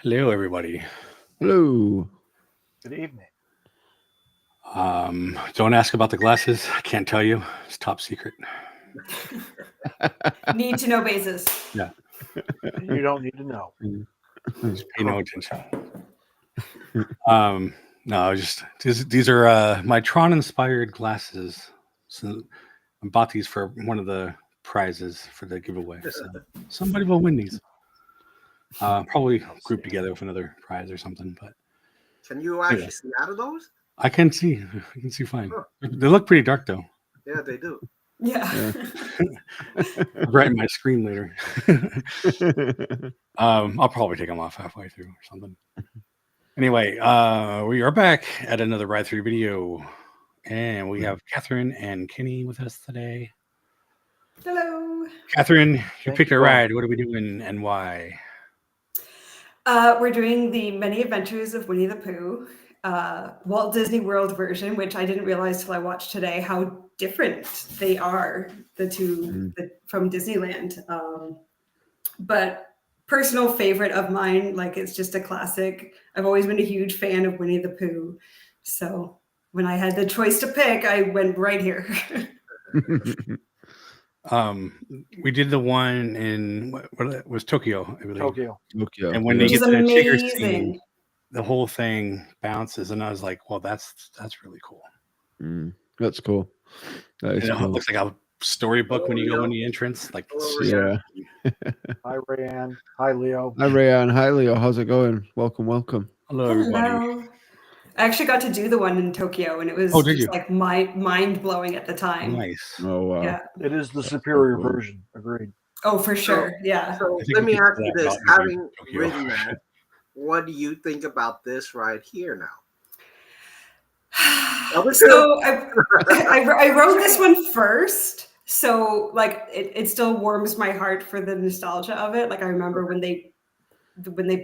Hello, everybody. Hello. Good evening. Don't ask about the glasses. I can't tell you. It's top secret. Need to know basis. Yeah, You don't need to know. just pay no attention. No, just these are my Tron-inspired glasses. So I bought these for one of the prizes for the giveaway. So somebody will win these. Probably grouped together with another prize or something. But Can you actually see out of those? I can see. I can see fine. They look pretty dark though. Yeah, they do. Yeah. I'll brighten my screen later. I'll probably take them off halfway through or something. Anyway, we are back at another ride-through video, and we have Catherine and Kenny with us today. Hello. Catherine, you Thank picked a you. ride. What are we doing and why? We're doing the Many Adventures of Winnie the Pooh, Walt Disney World version, which I didn't realize till I watched today how different they are, the two from Disneyland. But personal favorite of mine, like it's just a classic. I've always been a huge fan of Winnie the Pooh. So when I had the choice to pick, I went right here. We did the one in what was Tokyo, I believe. Tokyo. And when they Which get is to the Tigger amazing. scene, the whole thing bounces, and I was like, "Well, that's really cool." That's cool. That is It cool. looks like a storybook when you go in the entrance. Like, Yeah. Hi, Rayanne. Hi, Leo. Hi, Rayanne. Hi, Leo. How's it going? Welcome. hello, everybody. Hello. I actually got to do the one in Tokyo, and it was Oh, did just you? like mind blowing at the time. Nice. Oh, wow. Yeah. It is the superior cool. version. Agreed. Oh, for sure. Yeah. So I think let we me can ask say you that this: about having Tokyo. written that, what do you think about this right here now? So I wrote this one first. So like it still warms my heart for the nostalgia of it. Like I remember when they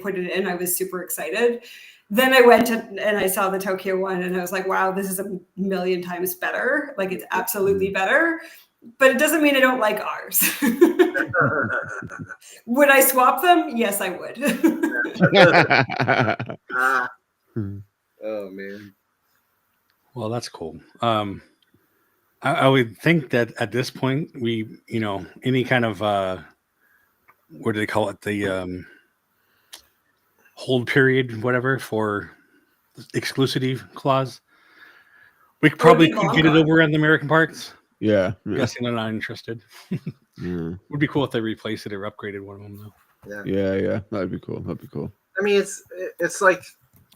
put it in, I was super excited. Then I went and I saw the Tokyo one, and I was like, wow, this is a million times better. Like it's absolutely better. But it doesn't mean I don't like ours. Would I swap them? Yes, I would. Oh man. Well, that's cool. I would think that at this point, we, any kind of what do they call it? The hold period, whatever, for exclusivity clause. We probably be could long get it gone. over in the American parks. Yeah. I'm guessing they're not interested. Would be cool if they replaced it or upgraded one of them, though. Yeah. That'd be cool. I mean, it's like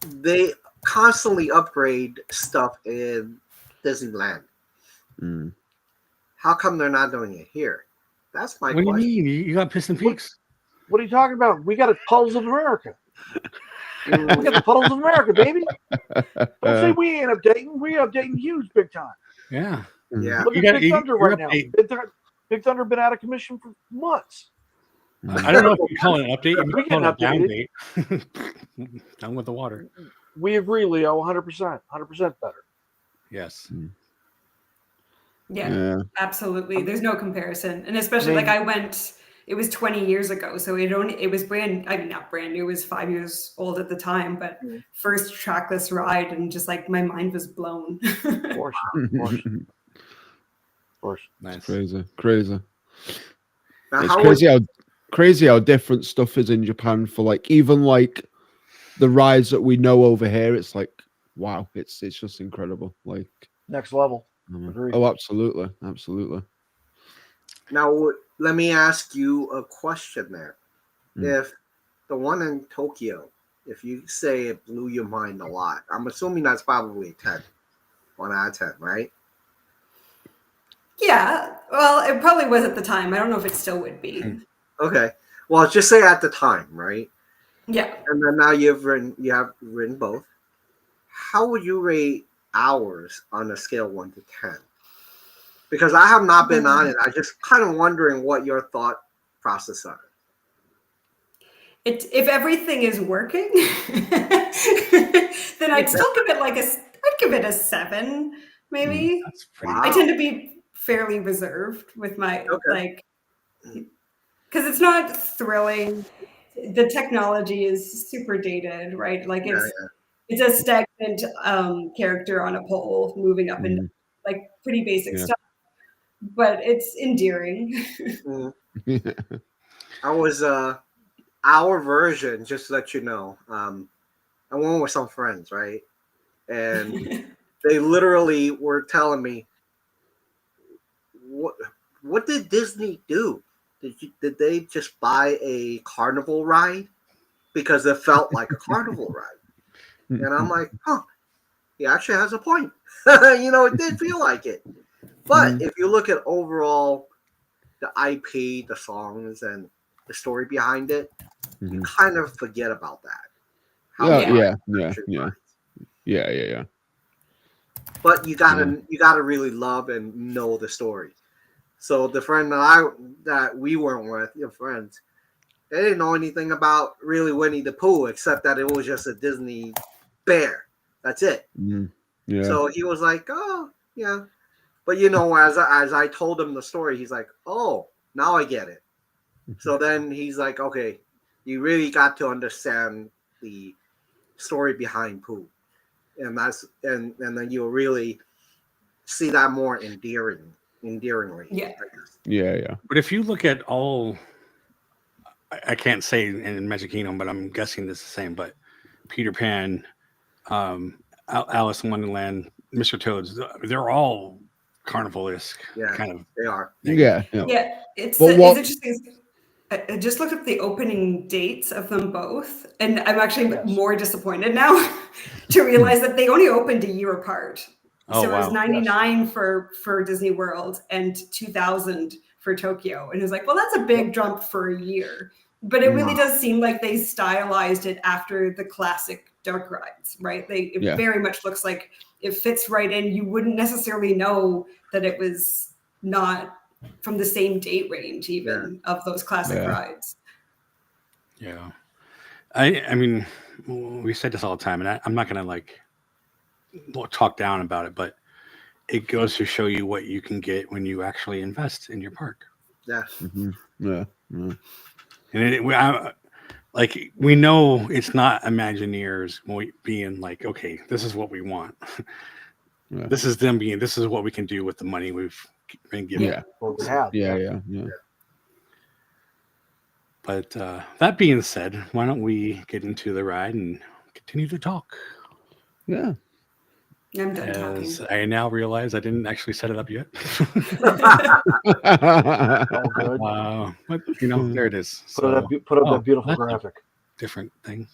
they constantly upgrade stuff in Disneyland. How come they're not doing it here? That's my What question. do you mean? You got Piston Peaks? What are you talking about? We got a Puddles of America. We got the Puddles of America, baby. Don't say we ain't updating. We updating huge big time. Yeah. Yeah. Look You at gotta- Big you- Thunder you're right now. update- Big Thunder been out of commission for months. I don't know if you call it an update. You We might call it a down getting date. Down with the water. We agree, Leo. 100%. 100% better. Yes. Yeah, absolutely. There's no comparison. And especially like I went, it was 20 years ago. So it was not brand new, it was 5 years old at the time, but first trackless ride, and just like my mind was blown. Of course. Of course. Nice. Crazy. Now, It's crazy how different stuff is in Japan for like even like the rides that we know over here. It's like wow, it's just incredible. Like Next level. Agreed. oh, absolutely. Now, let me ask you a question there. If the one in Tokyo, if you say it blew your mind a lot, I'm assuming that's probably a 10. 1 out of 10, right? Yeah, well, it probably was at the time. I don't know if it still would be. Okay. Well, just say at the time, right? Yeah. And then now you have written both. How would you rate ours on a scale 1 to 10? Because I have not been on it. I just kind of wondering what your thought process are. If everything is working, then I'd still give it a 7, maybe. That's pretty. I tend to be fairly reserved with my because it's not thrilling. the technology is super dated, right? Like Yeah, it's a stagnant character on a pole moving up and like pretty basic stuff, but it's endearing. Mhm. I was our version, just to let you know. I went with some friends, right? And they literally were telling me, what did Disney do? Did they just buy a carnival ride? Because it felt like a carnival ride. And I'm like, huh, he actually has a point. It did feel like it. But if you look at overall the IP, the songs, and the story behind it, you kind of forget about that. Yeah. But you gotta really love and know the story. So the friend that we went with, your friends, they didn't know anything about really Winnie the Pooh except that it was just a Disney bear. That's it. Yeah. So he was like, "Oh, yeah." But as I told him the story, he's like, "Oh, now I get it." So then he's like, "Okay, you really got to understand the story behind Pooh, and then you'll really see that more endearingly." Yeah. But if you look at all, I can't say in Magic Kingdom, but I'm guessing this is the same. But Peter Pan, Alice in Wonderland, Mr. Toad's, they're all carnival-esque kind of. They are. Yeah. It's But interesting. I just looked up the opening dates of them both, and I'm actually more disappointed now to realize that they only opened a year apart. Oh, So it was wow. 99 for Disney World and 2000 for Tokyo. And it was like, well, that's a big jump for a year. But it really does seem like they stylized it after the classic dark rides, right? It very much looks like it fits right in. You wouldn't necessarily know that it was not from the same date range even of those classic rides. Yeah. I mean, we say this all the time, and I'm not going to talk down about it, but it goes to show you what you can get when you actually invest in your park. Yeah. Yeah. And we know it's not Imagineers being like, okay, this is what we want. This is them being, this is what we can do with the money we've been given. Yeah. But that being said, why don't we get into the ride and continue to talk? Yeah. I'm done talking. I now realize I didn't actually set it up yet. All good. But there it is. Put up that beautiful graphic. Different thing.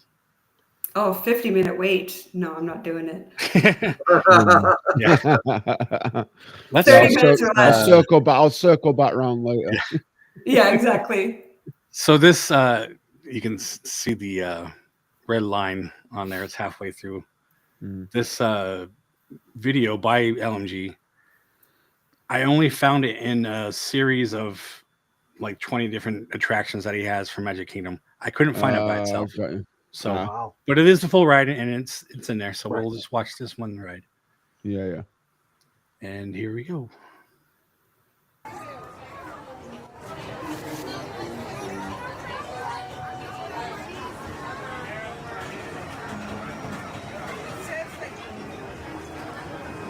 Oh, 50-minute wait. No, I'm not doing it. Yeah. I'll circle back around later. Yeah, exactly. So this, you can see the red line on there. It's halfway through. This video by LMG. I only found it in a series of like 20 different attractions that he has for Magic Kingdom. I couldn't find it by itself. So, but it is the full ride, and it's in there. So we'll just watch this one ride. Yeah. And here we go.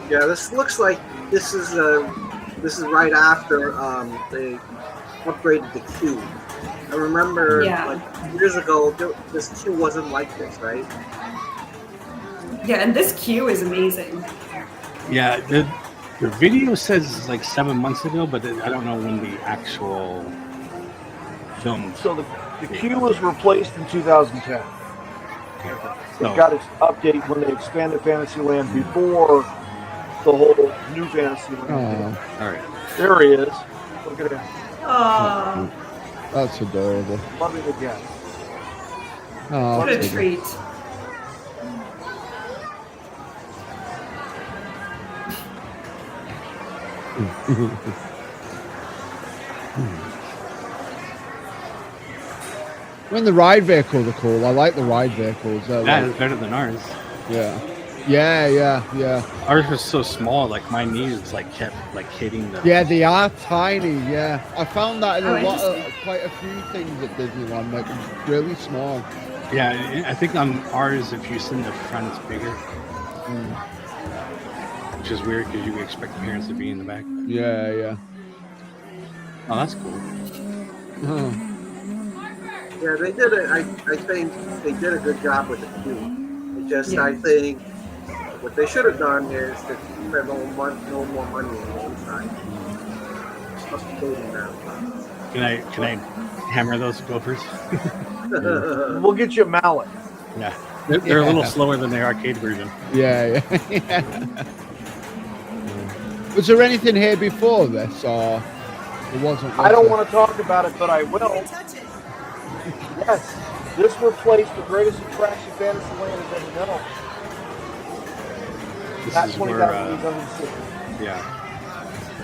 Yeah, this looks like this is right after they upgraded the queue. I remember like years ago, this queue wasn't like this, right? Yeah, and this queue is amazing. Yeah, the video says like 7 months ago, but I don't know when the actual film. So the queue was replaced in 2010. It got its update when they expanded Fantasyland before the whole new Fantasyland. All right. There he is. Look at him. Oh, that's adorable. Love it again. Oh, what a treat. When the ride vehicles are cool, I like the ride vehicles. That is better than ours. Yeah. Yeah. Ours was so small, like my knees like kept like hitting the. Yeah, they are tiny. Yeah, I found that in Oh, quite a few things at Disneyland, like really small. Yeah, I think on ours, if you sit in the front, it's bigger, which is weird because you would expect parents to be in the back. Yeah. Oh, that's cool. Oh. Yeah, they did it. I think they did a good job with the queue. It just, Yeah. I think, what they should have done is to spend no more money on the inside. Updating them. Can I hammer those gophers? We'll get you a mallet. Yeah, they're a little slower than the arcade version. Yeah. Was there anything here before this, or it wasn't? I don't want to talk about it, but I will. Yes, this replaced the greatest attraction Fantasyland has ever known. This That's is 20,860. yeah.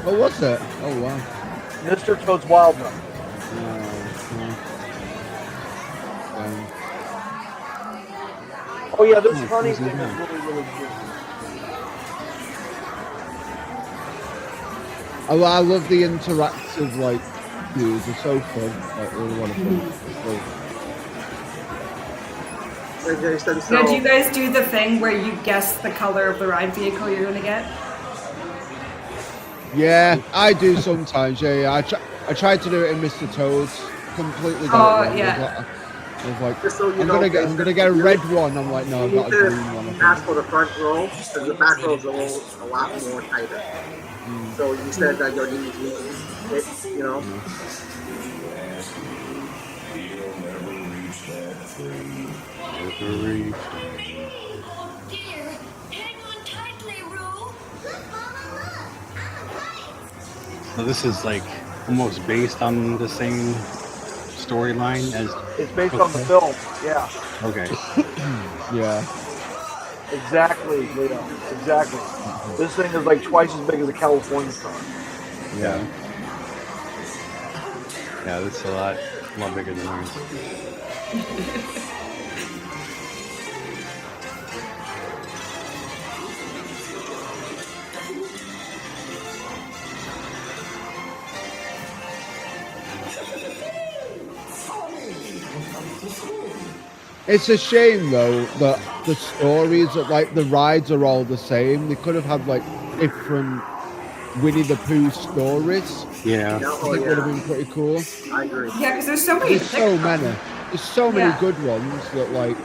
Oh, was it? Oh wow. Mr. Toad's Wild Run. Oh yeah, this honey thing is really cute. I love the interactive like views. They're so fun. Like really want to fun. Now, do you guys do the thing where you guess the color of the ride vehicle you're going to get? Yeah, I do sometimes. Yeah. I tried to do it in Mr. Toad's. Completely got it wrong. Yeah. I was like, Just so you I'm know, gonna get a red one. I'm like, no, I've you got need a to green one. ask for the front row because the back row is a lot more tighter. So you said that your knees need it, you know. So this is like almost based on the same storyline as. It's based on the film. Yeah. Okay. Yeah. Exactly, Leo. Exactly. This thing is like twice as big as a California car. Yeah. Yeah, this is a lot bigger than ours. It's a shame though that the stories, that like the rides are all the same. They could have had like different Winnie the Pooh stories. Yeah. I think would have been pretty cool. I agree. Yeah, because there's so many. There's so many. There's so many Yeah. good ones that like.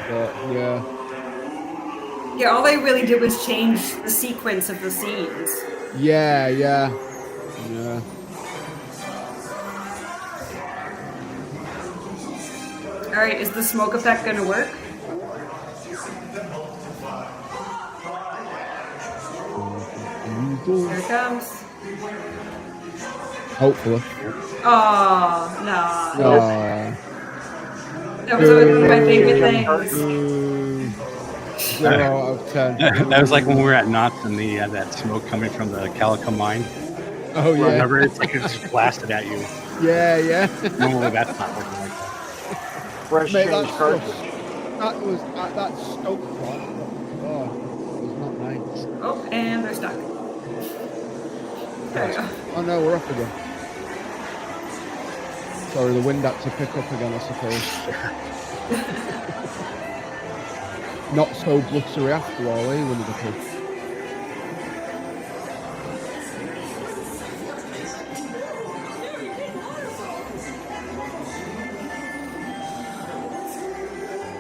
But yeah. Yeah, all they really did was change the sequence of the scenes. Yeah. All right, is the smoke effect going to work? Here it comes. Hopefully. Oh, no. That was Boo. one of my favorite things. 0 out of 10. That was like when we were at Knott's and the that smoke coming from the Calico mine. Oh yeah. Remember, it's like it just blasted at you. Yeah. Normally that's not working like Fresh Mate, change that's cartridge. that was that Stoke one. Oh, it was not nice. Oh, and they're stuck. There we go. Oh no, we're off again. Sorry, the wind had to pick up again, I suppose. Not so buttery after all, eh, Winnie the Pooh?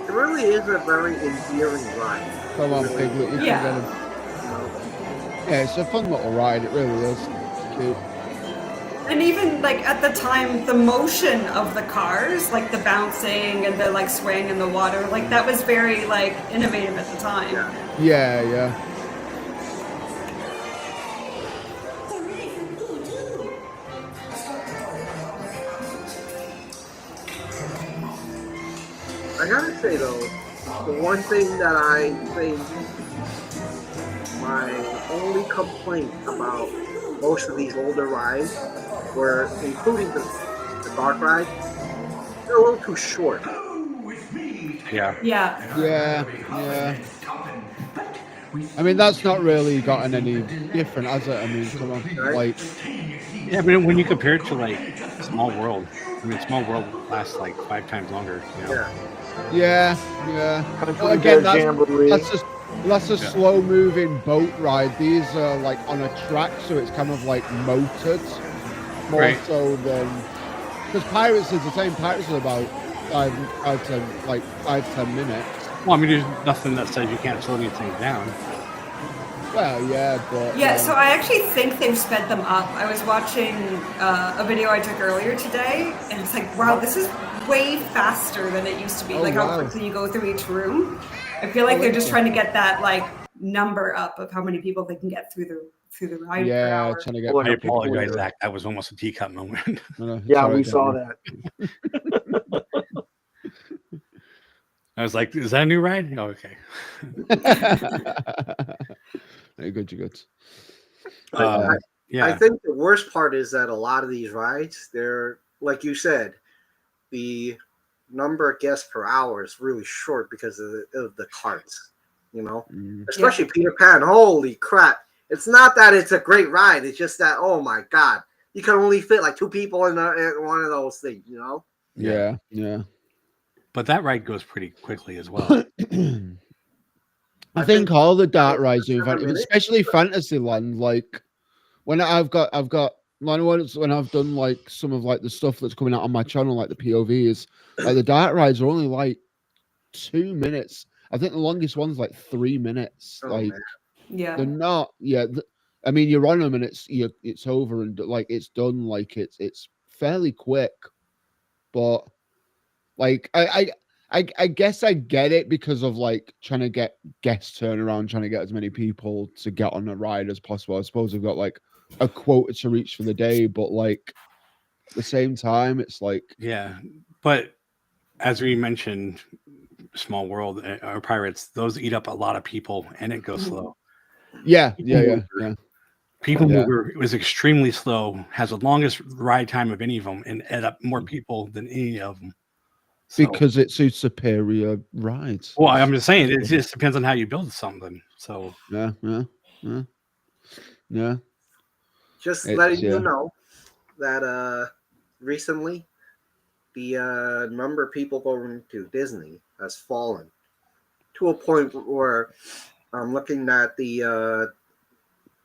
It really is a very endearing ride. Come on, Piglet, you Yeah. can get him. Yeah, it's a fun little ride, it really is. It's cute. And even like at the time, the motion of the cars, like the bouncing and the like swaying in the water, like that was very like innovative at the time. Yeah. I gotta say though, the one thing that I think my only complaint about most of these older rides were, including the dark ride, they're a little too short. Yeah. Yeah. Yeah. I mean, that's not really gotten any different, has it? I mean, come on, Right. like, Yeah, but when you compare it to like Small World, I mean, Small World lasts like 5 times longer. Yeah. yeah. Country Well, again, Bear Jamboree. that's a slow moving boat ride. These are like on a track, so it's kind of like motored more Right. so than because Pirates is the same. Pirates are about 5-10 minutes. Well, I mean, there's nothing that says you can't slow these things down. Well, yeah, but Yeah, so I actually think they've sped them up. I was watching a video I took earlier today, and it's like, wow, this is way faster than it used to be. Oh, like how wow. quickly you go through each room. I feel like they're just trying to get that like number up of how many people they can get through the ride per yeah, hour. trying to get. I apologize, Zach. That was almost a teacup moment. Yeah, we saw that. I was like, "Is that a new ride?" Oh, okay. You're good. Yeah. I think the worst part is that a lot of these rides, they're like you said, the number of guests per hour is really short because of the carts. Especially Peter Pan. Holy crap! It's not that it's a great ride. It's just that, oh my god, you can only fit like 2 people in one of those things. Yeah. But that ride goes pretty quickly as well. I think all the dark rides do, especially Fantasyland. Like when I've done like some of like the stuff that's coming out on my channel, like the POVs, like the dark rides are only like 2 minutes. I think the longest one's like 3 minutes. Man. Yeah, they're not. Yeah, I mean you're on them and it's over and like it's done. Like it's fairly quick, but like I guess I get it because of like trying to get guests turn around, trying to get as many people to get on a ride as possible. I suppose we've got like a quota to reach for the day, but like at the same time, it's like but as we mentioned, Small World or Pirates, those eat up a lot of people and it goes slow. Yeah. People Mover was extremely slow, has the longest ride time of any of them, and add up more people than any of them. Because it's a superior ride. Well, I'm just saying, it just depends on how you build something. So yeah. Just letting you know that recently the number of people going to Disney has fallen to a point where I'm looking at the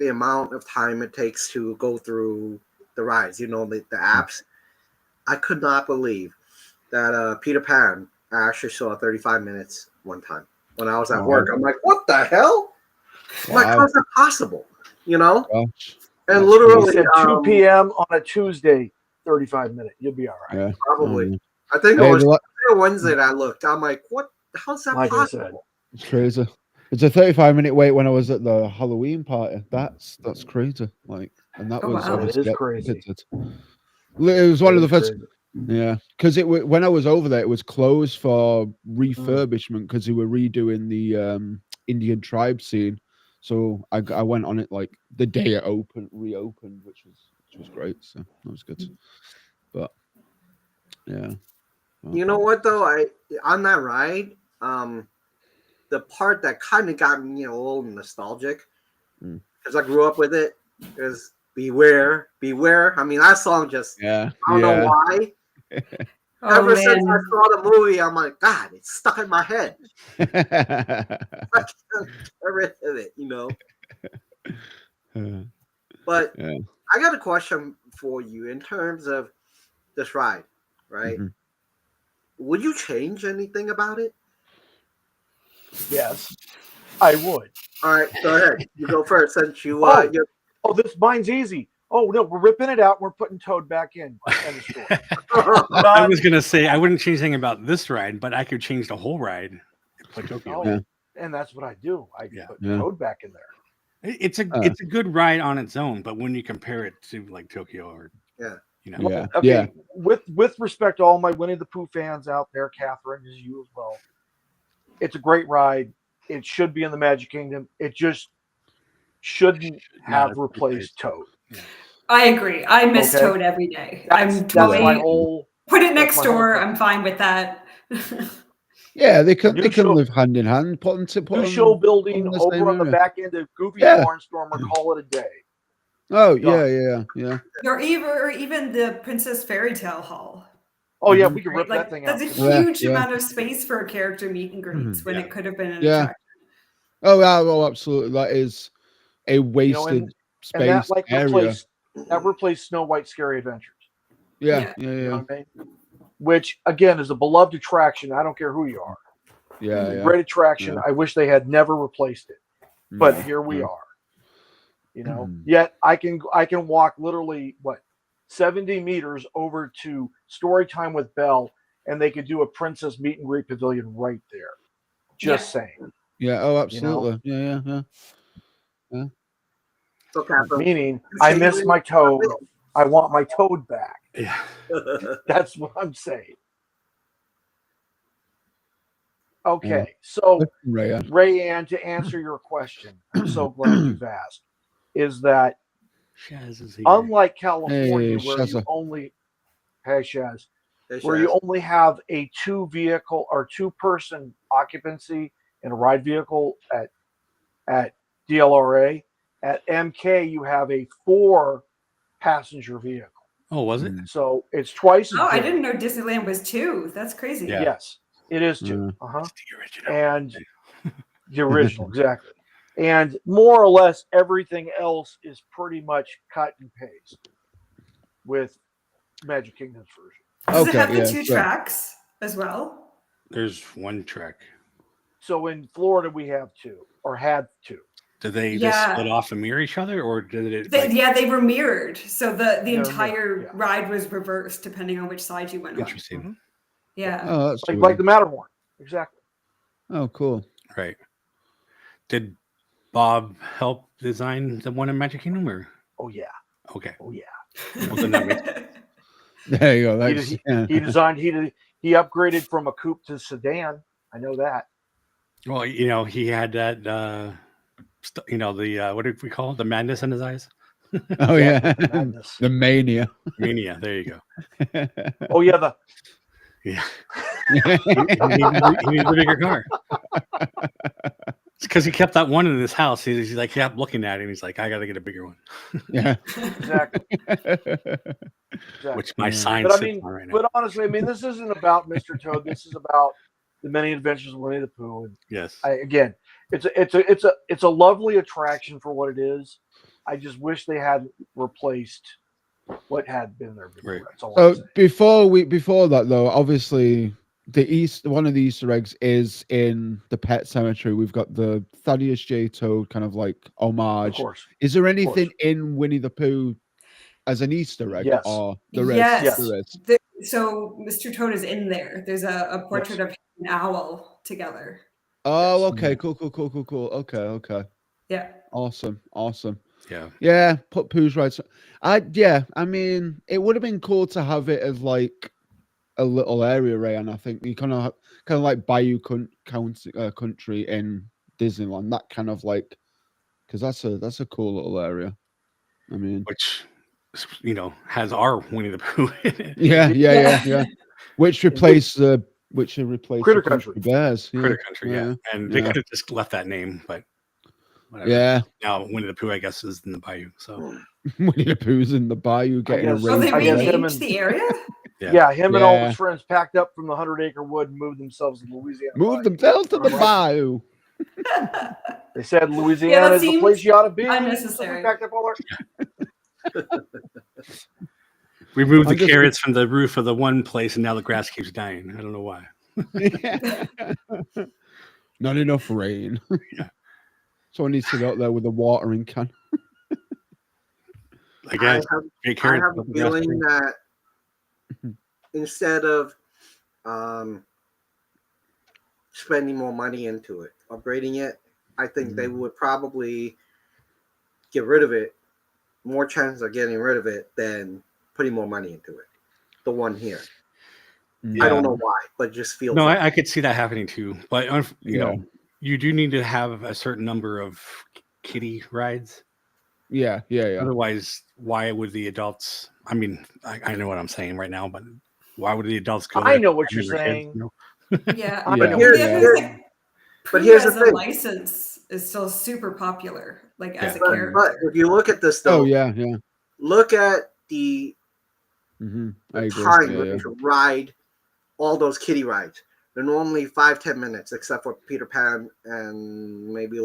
amount of time it takes to go through the rides, the apps. I could not believe that Peter Pan, I actually saw 35 minutes one time when I was at work. I'm like, what the hell? I'm like, how's that possible? Gosh. And literally at 2 p.m. on a Tuesday, 35 minutes. You'll be all right. Yeah. Probably. I think it was Wednesday that I looked. I'm like, what? How's that possible? It's crazy. It's a 35-minute wait when I was at the Halloween party. That's crazy. Like, and that was obviously it is crazy. It was one of the first. Yeah, because when I was over there, it was closed for refurbishment because they were redoing the Indian tribe scene. So I went on it like the day it reopened, which was great. So that was good. But yeah, you know what though? On that ride, the part that kind of got me a little nostalgic because I grew up with it is Beware. I mean, that song just I don't know why. Ever since I saw the movie, I'm like, God, it's stuck in my head. I can't get rid of it, But I got a question for you in terms of this ride, right? Mm-hmm. Would you change anything about it? Yes, I would. All right, go ahead. You go first since you. This mine's easy. Oh no, we're ripping it out. We're putting Toad back in. I was gonna say I wouldn't change anything about this ride, but I could change the whole ride. Put Tokyo. And that's what I do. I put Toad back in there. It's a good ride on its own, but when you compare it to like Tokyo or With respect to all my Winnie the Pooh fans out there, Catherine, as you as well, it's a great ride. It should be in the Magic Kingdom. It just shouldn't have replaced Toad. Yeah. I agree. I miss Toad every day. That's my whole. Put it next door. I'm fine with that. Yeah, they can New they can show- live hand in hand. Put them New show building in the over same on the area. back end of Goofy Yeah. Barnstormer. Call it a day. Oh Done. yeah. Or even the Princess Fairy Tale Hall. Oh yeah, Mhm. we can Right? rip that Like thing that's out. a Yeah, huge yeah. amount of space for a character meet and greets when Yeah. it could have been an Yeah. attraction. Oh yeah, well, absolutely. That is a wasted and space that area. replaced Snow White Scary Adventures. Yeah. You know what I mean? Which again is a beloved attraction. I don't care who you are. Yeah. Great attraction. Yeah. I wish they had never replaced it, but Mm, here we mm. are. You know, Mm. yet I can walk literally 70 meters over to Storytime with Belle, and they could do a princess meet and greet pavilion right there. Just saying. Yeah. Oh, absolutely. Yeah. So, Catherine, Meaning, I miss my toad. I want my toad back. Yeah. That's what I'm saying. Okay, so Rayanne. Rayanne, to answer your question, I'm so glad you've asked. Is that Shaz is here. unlike California, Hey, where you Shazza. only Shaz, Hey, where Shaz. you only have a 2-vehicle or 2-person occupancy in a ride vehicle at DLRA, at MK you have a 4-passenger vehicle. Oh, was it? Mm. So it's twice as Oh, I big. didn't know Disneyland was 2. That's crazy. Yeah. Yes, it is 2. It's the original. And the original, exactly. And more or less everything else is pretty much cut and paste with Magic Kingdom's version. Does it Okay, have the yeah, 2 sure. tracks as well? There's one track. So in Florida we have 2, or had 2. Did they Yeah. just split off and mirror each other, or did it? They were mirrored. So the They were entire mirrored, yeah. ride was reversed depending on which side you went on. Interesting. Yeah. Oh, that's Like the Matterhorn. Exactly. Oh, cool. Right. Did Bob help design the one in Magic Kingdom, or? Oh yeah. Okay. Oh yeah. Well, then that makes There you go. He, That's, he designed he upgraded from a coupe to sedan. I know that. Well, he had that. The what did we call it? The madness in his eyes. oh yeah, Exactly, the madness. the mania. Mania. There you go. Oh yeah, Yeah. He needs a bigger car. It's because he kept that one in his house. He's like, kept looking at it, and he's like, I got to get a bigger one. Yeah. exactly. Which my Yeah. sign But I sits mean, on right now. but honestly, I mean, this isn't about Mr. Toad. This is about the many adventures of Winnie the Pooh. And Yes. again, it's a lovely attraction for what it is. I just wish they had replaced what had been there before. Right. That's all I'm So saying. before that though, obviously one of the Easter eggs is in the Pet Cemetery. We've got the Thaddeus J. Toad kind of like Of homage. course. Is there anything in Winnie the Pooh as an Easter egg? Yes. Or there is? Yes. There is. So Mr. Toad is in there. There's a portrait of him and Owl together. Oh, Yes. okay. Cool. Okay. Yeah. Awesome. Yeah. Yeah, put Pooh's right. I mean, it would have been cool to have it as like a little area, Ray, and I think you kind of like Bayou Country in Disneyland. That kind of like, because that's a cool little area. I mean, Which has our Winnie the Pooh in it. yeah. Which replaced Critter the Country. Bears. Critter Country, yeah. And they yeah. could have just left that name, but whatever. Yeah. Now Winnie the Pooh, I guess, is in the Bayou. So Winnie the Pooh's in the Bayou getting a guess- Oh, they I guess him renamed and- the area? Yeah, him and all Yeah. his friends packed up from the 100-acre wood and moved themselves to Louisiana. Move themselves to the Bayou. They said Louisiana is the seems place you ought to be. unnecessary. So we packed up all our... we moved I'm the just- carrots from the roof of the one place, and now the grass keeps dying. I don't know why. Not enough rain. Yeah. Someone needs to go out there with a watering can. I guess. Great I carrots have a with the grass feeling green. that instead of spending more money into it, upgrading it, I think they would probably get rid of it. More chance of getting rid of it than putting more money into it. The one here. I don't know why, but it just feels No, like I could see that happening too. But Yeah. you do need to have a certain number of kiddie rides. Yeah. Otherwise, why would the adults? I mean, I know what I'm saying right now, but why would the adults go? I there know what and you're their kids, saying. Yeah. I Yeah. know. Here- The other here- thing is, like, but Pooh here's the as a thing. license is still super popular, like as a Yeah. But character. if you look at this though, Oh yeah, yeah. look at the I agree. time Yeah, to ride all those kiddie rides. They're normally 5-10 minutes, except for Peter Pan and maybe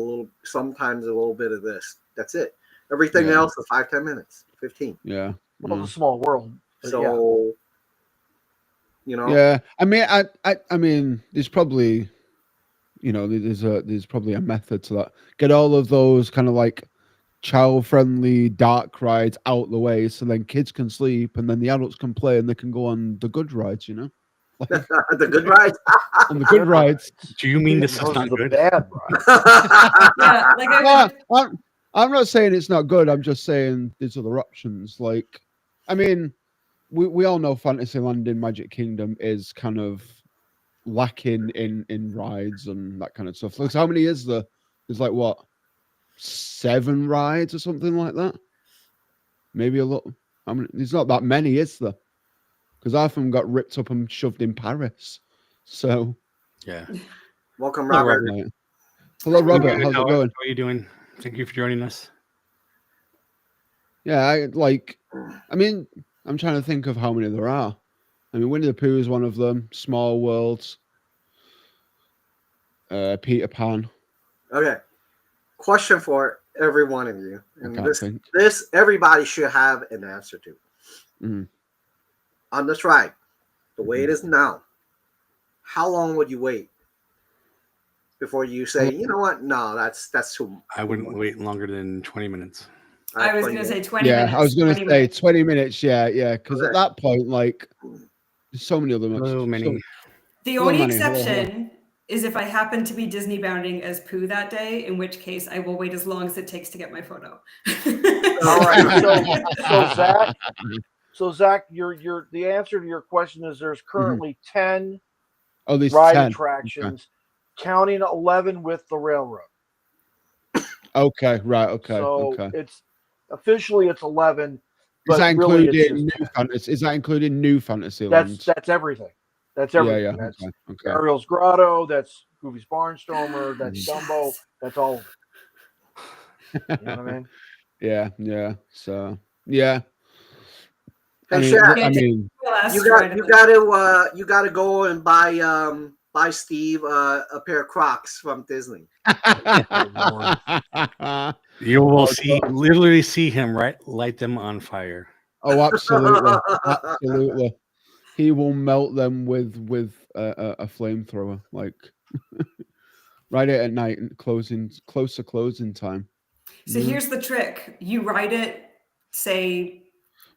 sometimes a little bit of this. That's it. Everything Yeah. else is 5-10 minutes, 15. yeah. Well, it's a small world. But yeah. So, you know, Yeah. I mean, there's probably, there's probably a method to that. Get all of those kind of like child-friendly dark rides out the way, so then kids can sleep, and then the adults can play, and they can go on the good rides. Like, the good ride. on the good rides. Do you mean this is Those not are the good? bad rides. Yeah, like I would, I'm not saying it's not good. I'm just saying there's other options. Like, I mean, we all know Fantasyland in Magic Kingdom is kind of lacking in rides and that kind of stuff. Like, so how many is there? There's like what, 7 rides or something like that? Maybe a lot. I mean, there's not that many, is there? Because half of them got ripped up and shoved in Paris. So, Yeah. Welcome, Hello, Robert. like, hello, Robert. How's it How going? are you doing? Thank you for joining us. Yeah, I mean, I'm trying to think of how many there are. I mean, Winnie the Pooh is one of them. Small Worlds. Peter Pan. Okay. Question for every one of you. I And can't think. this everybody should have an answer to. Mhm. On this ride, the way it is now, how long would you wait before you say, you know what? No, that's too. I wouldn't wait longer than 20 minutes. I was going to say 20 Yeah, minutes. I was going to 20 say minutes. 20 minutes. Yeah. Because Okay. at that point, like, there's so many of them. So many. The Hello, only Manny. Hello, hello. exception is if I happen to be Disney bounding as Pooh that day, in which case I will wait as long as it takes to get my photo. All right. So Zach, the answer to your question is there's currently 10 Oh, there's ride 10. attractions, counting 11 with the railroad. Okay, right. Okay. So Okay. it's officially it's 11. But Is that really including it's new just 10. fantasy? Is that including new fantasy That's lands? everything. That's everything. Yeah. That's Okay. Ariel's Grotto. That's Goofy's Barnstormer. That's Yes. Dumbo. That's all of it. You know what I mean? Yeah. So, yeah. Hey, I mean, Shaq, Yeah, you gotta go and buy Steve a pair of Crocs from Disney. You will Oh, literally see him light them on fire. Oh, absolutely. He will melt them with a flamethrower, like right at night and closer closing time. So here's the trick. You ride it, say,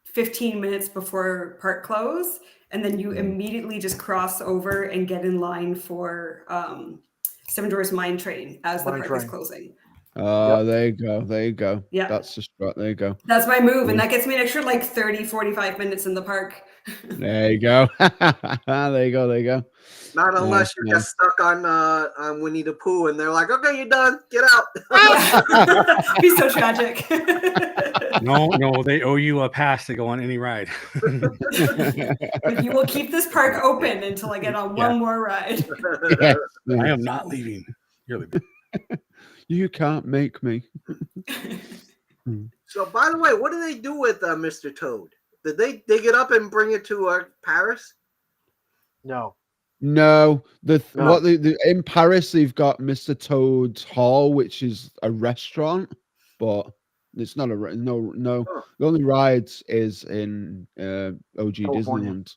15 minutes before park close, and then you immediately just cross over and get in line for Seven Dwarfs Mine Train as the Mine park Train. is closing. There you go. Yeah. That's the strat. There you go. That's my move, and that gets me an extra like 30, 45 minutes in the park. There you go. There you go. Not unless you get Nice. stuck on Winnie the Pooh and they're like, okay, you're done, get out. Yeah. Be so tragic. No, they owe you a pass to go on any ride. But you will keep this park open until I get on one more ride. Yeah. I am not leaving. You're leaving. You can't make me. So, by the way, what do they do with Mr. Toad? Did they dig it up and bring it to Paris? No. No, No. In Paris they've got Mr. Toad's Hall, which is a restaurant, but it's not no. Oh. The only rides is in OG California. Disneyland.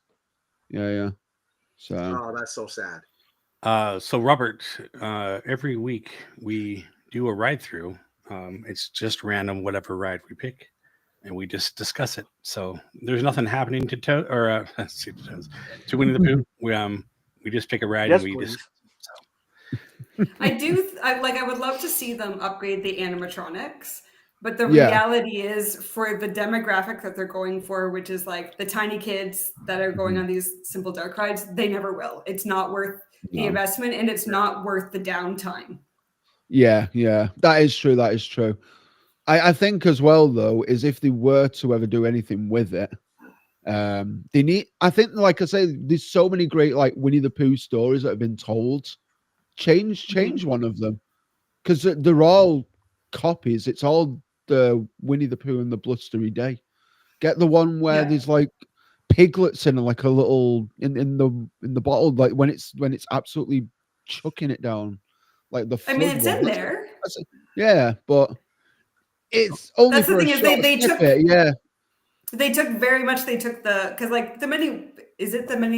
Yeah. So Oh, that's so sad. So Robert, every week we do a ride through. It's just random, whatever ride we pick, and we just discuss it. So there's nothing happening to Toad or to Winnie the Pooh. We just pick a ride Yes, and we please. just. I would love to see them upgrade the animatronics, but the Yeah. reality is for the demographic that they're going for, which is like the tiny kids that are going on these simple dark rides, they never will. It's not worth the No. investment, and it's not worth the downtime. Yeah, that is true. I think as well though is if they were to ever do anything with it, They need. I think, like I say, there's so many great like Winnie the Pooh stories that have been told. Change one of them, because they're all copies. It's all the Winnie the Pooh and the Blustery Day. Get the one where Yeah. there's like piglets in like a little in the bottle, like when it's absolutely chucking it down, like the I mean, flood it's one. in there. Yeah, but it's only That's the for a thing is short they took snippet. Yeah, they took because like the many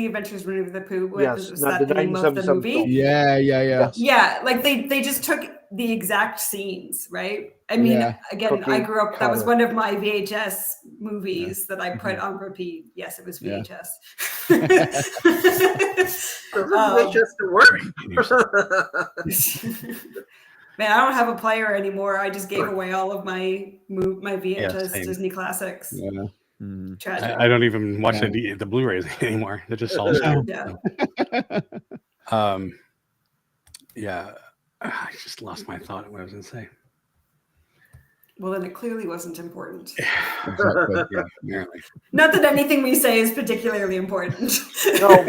adventures of Winnie the Pooh Yes, was no, that the the name of the 1977 movie? film. yeah. Yes. Yeah, like they just took the exact scenes, right? I mean, Yeah. again, I Cookie grew up. That was cutter. one of my VHS movies that I put on repeat. Yes, it was Yeah. VHS. Doesn't just work. Man, I don't have a player anymore. I just gave away all of my VHS same. Disney classics. Yeah. Mm. Tragic. I don't even watch Yeah. the Blu-rays anymore. They're just all stored. Yeah. Yeah. I just lost my thought of what I was going to say. Well, then it clearly wasn't important. Exactly. Yeah, apparently. Not that anything we say is particularly important. No,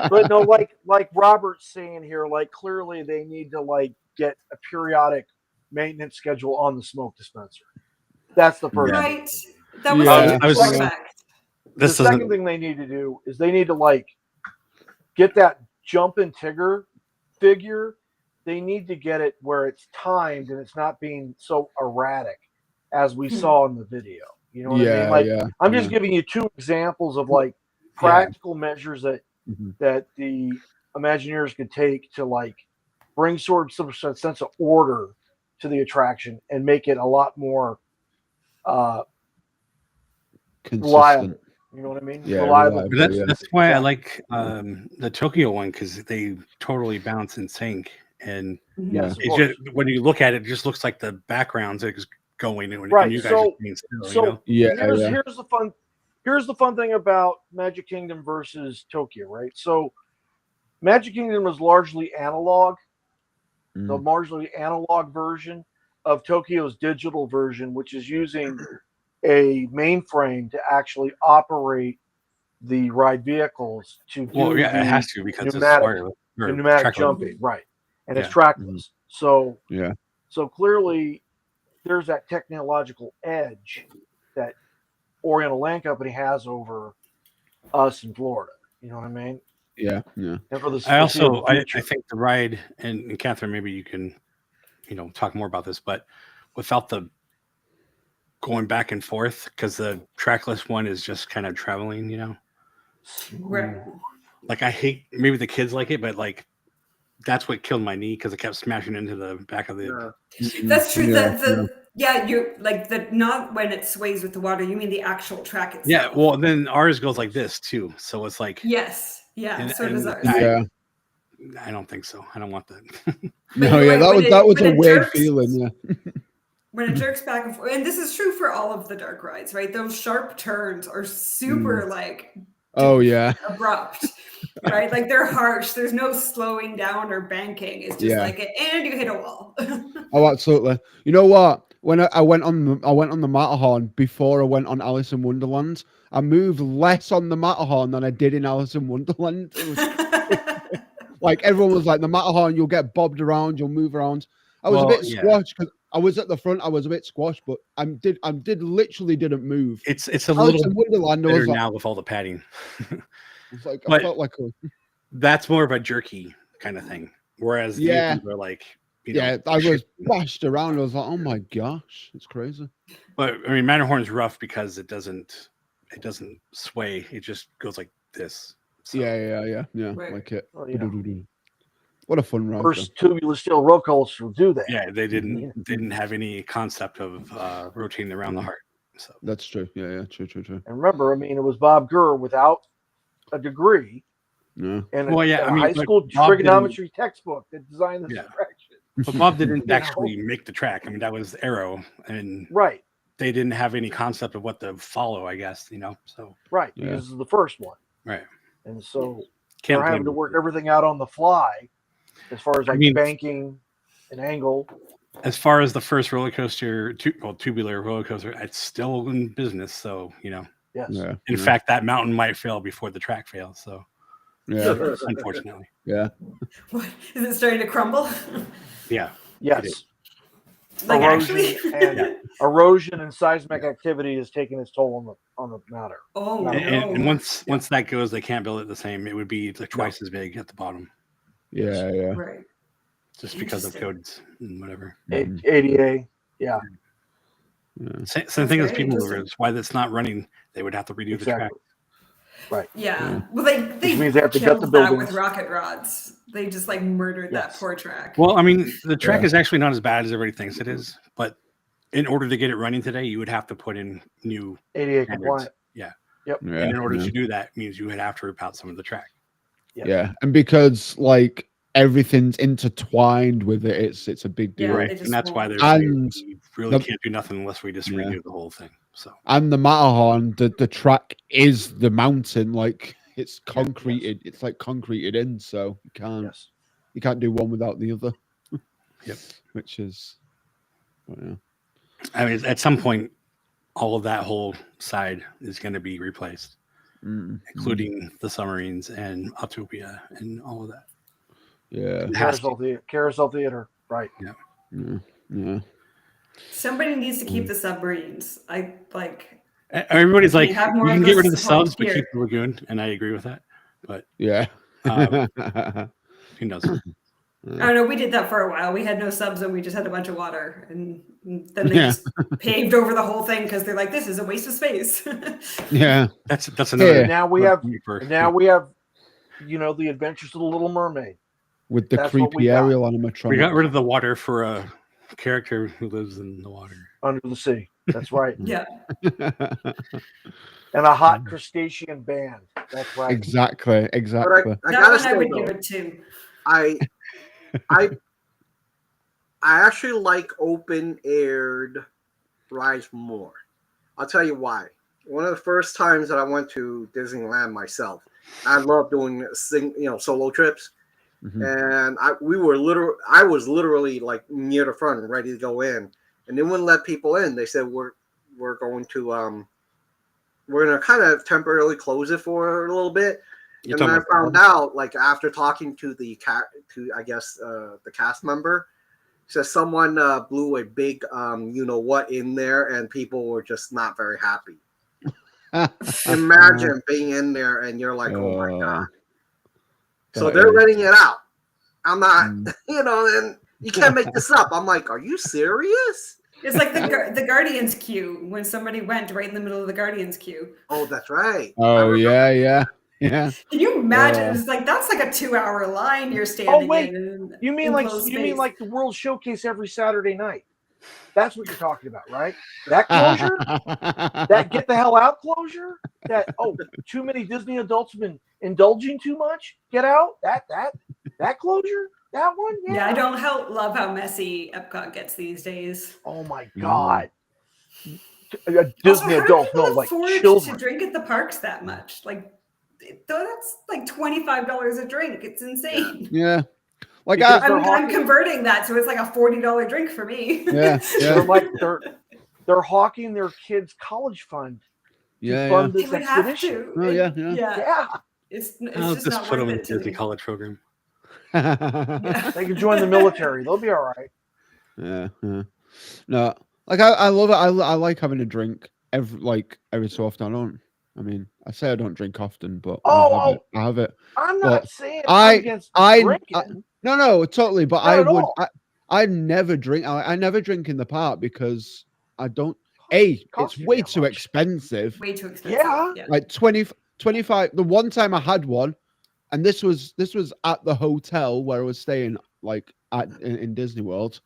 but no, like Robert's saying here, like clearly they need to like get a periodic maintenance schedule on the smoke dispenser. That's the first thing. Right. That was Yeah. I was- perfect. The This second doesn't. thing they need to do is they need to like get that Jumpin' Tigger figure. They need to get it where it's timed and it's not being so erratic as we saw in the video. You know what I mean? Like I'm just giving you two examples of like practical measures that Mhm. that the Imagineers could take to like bring sort of some sense of order to the attraction and make it a lot more Consistent. reliable. You know what I mean? Yeah, reliable. reliable. But that's why I like the Tokyo one, because they totally bounce in sync, and Yes, of it course. just, when you look at it, it just looks like the backgrounds is going, and Right, you guys so- are being still, So you know? Yeah, here's the fun thing about Magic Kingdom versus Tokyo, right? So Magic Kingdom was largely analog, the Mm. largely analog version of Tokyo's digital version, which is using a mainframe to actually operate the ride vehicles to do Well, yeah, the it has to, because it's pneumatic- wireless. the or pneumatic trackless. jumping, right? And it's Yeah. trackless. So Yeah. So clearly, there's that technological edge that Oriental Land Company has over us in Florida. You know what I mean? Yeah. And for the I also, foreseeable I future. think the ride, and Catherine, maybe you can, talk more about this, but without the going back and forth, because the trackless one is just kind of traveling, Right. like I hate, maybe the kids like it, but like that's what killed my knee, because it kept smashing into the back of the. That's true. Yeah, You're like the not when it sways with the water. You mean the actual track itself? Yeah, well, then ours goes like this too, so it's like. Yes. Yeah. And- So does and ours. Yeah. I don't think so. I don't want that. No, you're yeah, right, that was when a it weird jerks- feeling. Yeah. When it jerks back and forth, and this is true for all of the dark rides, right? Those sharp turns are super like Oh yeah. abrupt, right? Like they're harsh. There's no slowing down or banking. It's just like and you hit a wall. Oh, absolutely. You know what? When I went on the Matterhorn before I went on Alice in Wonderland, I moved less on the Matterhorn than I did in Alice in Wonderland. It was like everyone was like, the Matterhorn, you'll get bobbed around, you'll move around. I was a bit squashed because I was at the front. I was a bit squashed, but I literally didn't move. It's a Alice little in Wonderland, I better was like, now with all the padding. it's like I But- felt like That's more of a jerky kind of thing. Whereas the Yeah. others are like, I was bashed around. I was like, oh my gosh, it's crazy. But I mean, Matterhorn's rough because it doesn't sway. It just goes like this. So, Yeah, Right. like it. Well, you know, What a fun ride. first tubular steel roll coaster will do that. yeah, they didn't have any concept of rotating around the heart. So That's true. Yeah, true. And remember, I mean, it was Bob Gurr without a degree Yeah. and Well, yeah, a I mean, high but school Bob trigonometry textbook that designed this Yeah. attraction. but Bob didn't know? actually make the track. I mean, that was Arrow, and Right, they didn't have any concept of what to follow, I guess, So right. Yeah. Because this is the first one. right. And so Can't they're having to blame work them. everything out on the fly as far as I like mean- banking and angle. As far as the first roller coaster, tubular roller coaster, it's still in business. So Yeah. Yes. Yeah. In fact, that mountain might fail before the track fails. So, Yeah. unfortunately, Yeah. What, is it starting to crumble? yeah. Yes. Like Erosion actually? and erosion and seismic activity is taking its toll on the matter. Oh No. And no. once that goes, they can't build it the same. It would be like twice as big at the bottom, Yeah. Yeah. Right. just because of Interesting. codes and whatever. ADA. Yeah. Same That's thing as very people interesting. movers. Why that's not running? They would have to redo the track. Exactly. Right. Yeah. Well, they Which means they have to gut killed the that buildings. with rocket rods. They just like murdered that Yes. poor track. Well, I mean, the track Yeah. is actually not as bad as everybody thinks it is, but in order to get it running today, you would have to put in new ADA standards. compliant. Yeah. Yep. Yeah. And in order yeah. to do that means you would have to rip out some of the track. Yes. Yeah, and because like everything's intertwined with it, it's a big deal. Yeah, Right. they just And that's why won't. they're saying And we really the- can't do nothing unless we just Yeah. redo the whole thing. So And the Matterhorn, the track is the mountain, like it's concreted. It's like concreted in, so Yes. you can't do one without the other. Yep. Which is, yeah. I mean, at some point, all of that whole side is going to be replaced, including the submarines and Autopia and all of that. Yeah. It has to. Carousel Theater. Right. Yeah. Yeah. Somebody needs to keep the submarines. I like. Everybody's like, We have you more can of get those rid of the subs, but here. keep the lagoon, and I agree with that. But Yeah. who knows? I don't know. We did that for a while. We had no subs and we just had a bunch of water, and then they Yeah. just paved over the whole thing because they're like, "This is a waste of space." Yeah. That's another. Yeah. Now we have. for- Now we have. The Adventures of the Little Mermaid. With the That's what we creepy got. aerial animatronic. we got rid of the water for a character who lives in the water. Under the sea. That's right. Yeah. And a hot crustacean band. That's right. Exactly. Exactly. But I That gotta one I say would though, give it to. I actually like open aired rides more. I'll tell you why. One of the first times that I went to Disneyland myself, I love doing solo trips, and I was literally like near the front and ready to go in, and they wouldn't let people in. They said we're going to kind of temporarily close it for a little bit. And then I found out, like after talking to the cast member, says someone blew a big in there, and people were just not very happy. Imagine being in there and you're like, oh my god. So they're letting it out. I'm not, and you can't make this up. I'm like, are you serious? It's like the Guardians queue when somebody went right in the middle of the Guardians queue. Oh, that's right. Oh yeah. Can you imagine? It's like that's like a 2-hour line you're standing wait. in. You mean like the World Showcase every Saturday night? That's what you're talking about, right? That closure? That get the hell out closure? That too many Disney adults have been indulging too much? Get out? That closure? That one? Yeah, I don't love how messy Epcot gets these days. Oh my god. Also, Disney how do adults people know like afford children. to drink at the parks that much? Like that's like $25 a drink. It's insane. Yeah. Like Because I'm converting that, so it's like a $40 drink for me. yeah. They're like they're hawking their kids' college fund to fund They this would have expedition. to. Oh, yeah. Yeah. It's I'll just just not put them worth in it the to Disney me. college program. Yeah. They can join the military. They'll be all right. Yeah. No, like I love it. I like having a drink every so often. I say I don't drink often, but I have it. I'm But not saying I'm against drinking. No, totally. But Not at all. I never drink. I never drink in the park because I don't. It's Costs you way that too much. expensive. Way too expensive. Yeah. Like 25. The one time I had one, and this was at the hotel where I was staying, like in Disney World,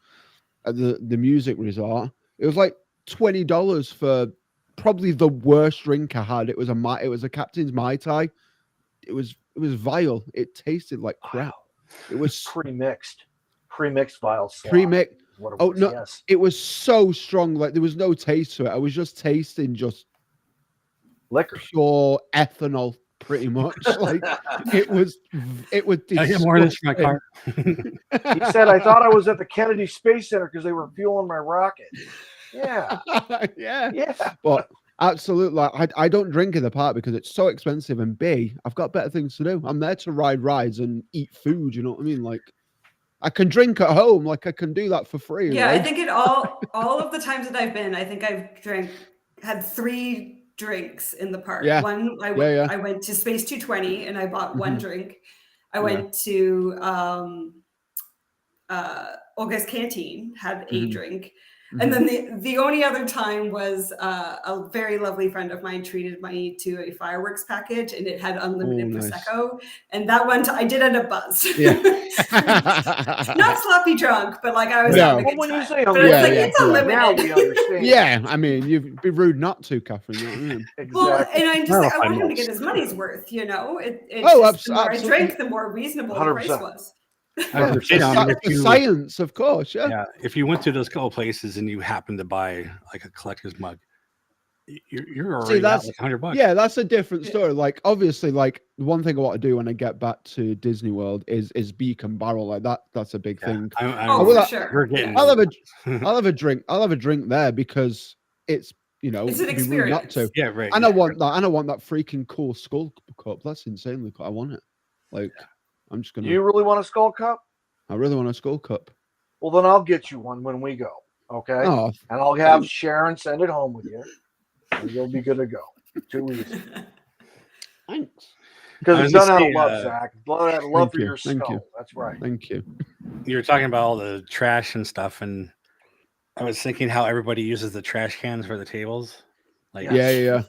at the music resort. It was like $20 for probably the worst drink I had. It was a Captain's Mai Tai. It was vile. It tasted like crap. It was Pre-mixed vial slop. pre-mixed. is what it Oh was, no, yes. it was so strong. Like there was no taste to it. I was just tasting Liquor. pure ethanol, pretty much. Like it was. I get more of this for my car. He said, I thought I was at the Kennedy Space Center because they were fueling my rocket. Yeah. yeah. Yeah. But Absolutely. I don't drink in the park because it's so expensive, and B, I've got better things to do. I'm there to ride rides and eat food. You know what I mean? Like, I can drink at home. Like, I can do that for free. Yeah, like. I think it all of the times that I've been, I think I've had 3 drinks in the park. Yeah. One, I went to Space 220 and I bought one drink. I went to Olga's Canteen, had a drink. And then the only other time was a very lovely friend of mine treated me to a fireworks package, and it had unlimited Prosecco. And that one, I did end up buzzed. Yeah. Not sloppy drunk, but like I was having a good when you time. say But unlimited, it's unlimited. now we understand. Yeah, I mean, you'd be rude not to, Catherine. You know what I mean? Exactly. Well, and I just I want him to get his money's worth, you know. The more absolutely. I drank, the more reasonable the price 100%. was. The science, of course. Yeah. If you went to those couple places and you happened to buy like a collector's mug, you're already that's like $100. Yeah, that's a different story. Like, obviously, like the one thing I want to do when I get back to Disney World is beak and barrel. Like that's a big thing. For sure. We're getting. I'll have a drink. I'll have a drink there because it's it's an it'd be rude not experience. to. Yeah, right. And I want that. And I want that freaking cool skull cup. That's insanely cool. I want it. Like, I'm just gonna. You really want a skull cup? I really want a skull cup. Well, then I'll get you one when we go. Okay. Oh, and I'll have Sharon send it home with you, and you'll be good to go. Too easy. Thanks. Because it's done out of love, Zach. Out of love for your Thank skull. you. That's right. Thank you. You were talking about all the trash and stuff, and I was thinking how everybody uses the trash cans for the tables. Like, Yeah.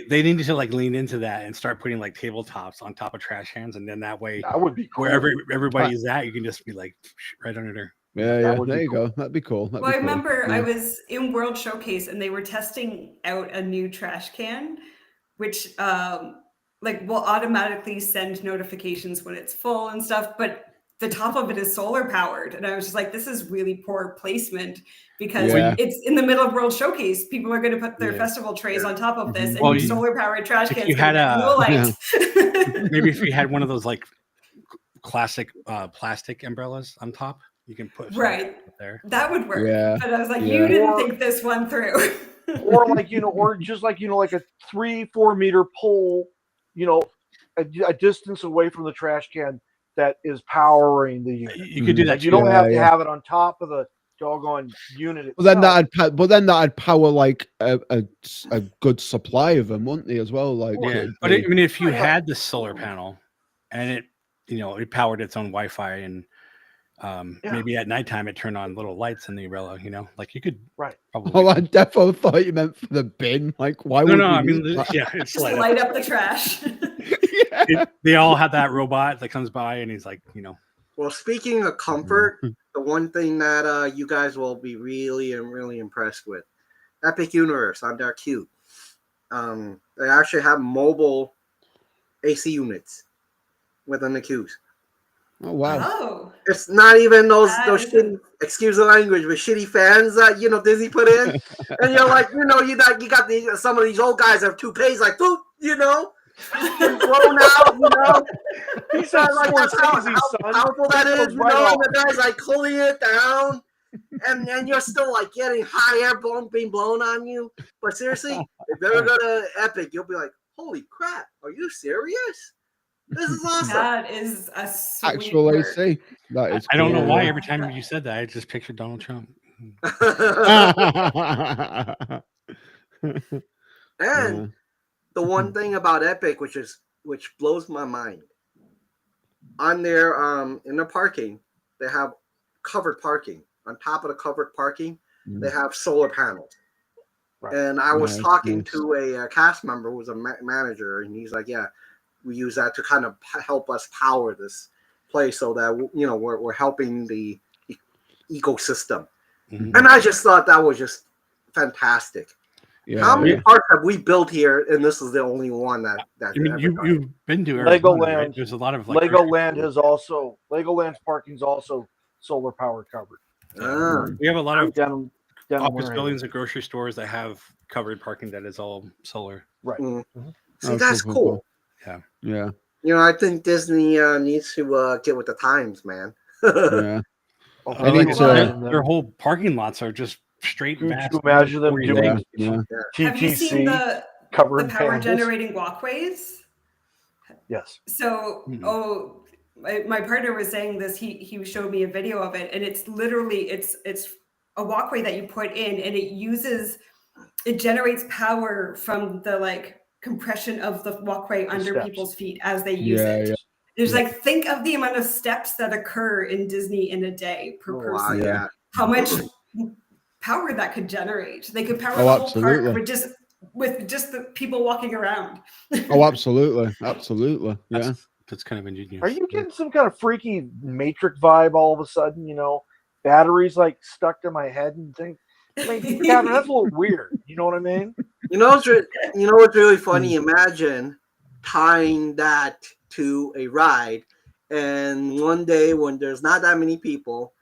They need to like lean into that and start putting like tabletops on top of trash cans, and then that way, that would be cool. wherever everybody is at, you can just be like right under there. Yeah. There you go. That'd be cool. Well, I remember I was in World Showcase and they were testing out a new trash can, which like will automatically send notifications when it's full and stuff, but the top of it is solar powered. And I was just like, this is really poor placement because it's in the middle of World Showcase. People are going to put their festival trays on top of this and solar powered trash cans. You had maybe if you had one of those like classic plastic umbrellas on top, you can put there. That would work. Yeah. But I was like, you didn't think this one through. Or like, or just like, like a 3-4 meter pole, a distance away from the trash can that is powering the unit. You could do that. You don't have to have it on top of the doggone unit itself. Well, then that'd power like a good supply of them, wouldn't they, as well? Like, but I mean, if you had the solar panel and it, it powered its own Wi-Fi and maybe at nighttime it turned on little lights in the umbrella, like you could probably. Oh, I definitely thought you meant for the bin. Like, why would I mean, it's just light up the trash. They all have that robot that comes by and he's like, Well, speaking of comfort, the one thing that you guys will be really impressed with, Epic Universe on their queue. They actually have mobile AC units within the queues. Oh wow! Oh. It's not even those shitty, excuse the language, but shitty fans that Disney put in, and you're like, you got some of these old guys have toupees like, boop, and blown out, He said like that's how powerful that is, and the guy's like cooling it down, and you're still like getting hot air being blown on you. But seriously, if you ever go to Epic, you'll be like, holy crap, are you serious? This is awesome. That is a sweet actual AC. That is. I don't know why every time you said that, I just pictured Donald Trump. And the one thing about Epic, which blows my mind, on their in their parking, they have covered parking. On top of the covered parking, they have solar panels. Right. And I was talking to a cast member who was a manager, and he's like, "Yeah, we use that to kind of help us power this place, so that we're helping the ecosystem." Mm-hmm. And I just thought that was just fantastic. Yeah, how many parks have we built here, and this is the only one that I mean, you've been to Legoland. Right? There's a lot of Legoland has also Legoland's parking's also solar power covered. We have a lot of down office buildings and grocery stores that have covered parking that is all solar. Right. Mm-hmm. See, that's cool. Yeah. I think Disney needs to get with the times, man. Yeah. Their whole parking lots are just straight Could vast. you imagine them 40 doing lanes. Yeah. Have you seen TTC the covering power pandas? generating walkways? Yes. So, my partner was saying this. He showed me a video of it, and it's literally it's a walkway that you put in, and it generates power from the like compression of the walkway under steps. people's feet as they use it. Yeah. There's like, think of the amount of steps that occur in Disney in a day per Wow, person. yeah. How much power that could generate? They could power Oh, the whole absolutely. park with just the people walking around. Oh, absolutely. Yeah. That's kind of ingenious. Are you getting some kind of freaky Matrix vibe all of a sudden? Batteries like stuck to my head and things. I mean, Catherine, that's a little weird. You know what I mean? You know what's really funny? Imagine tying that to a ride, and one day when there's not that many people,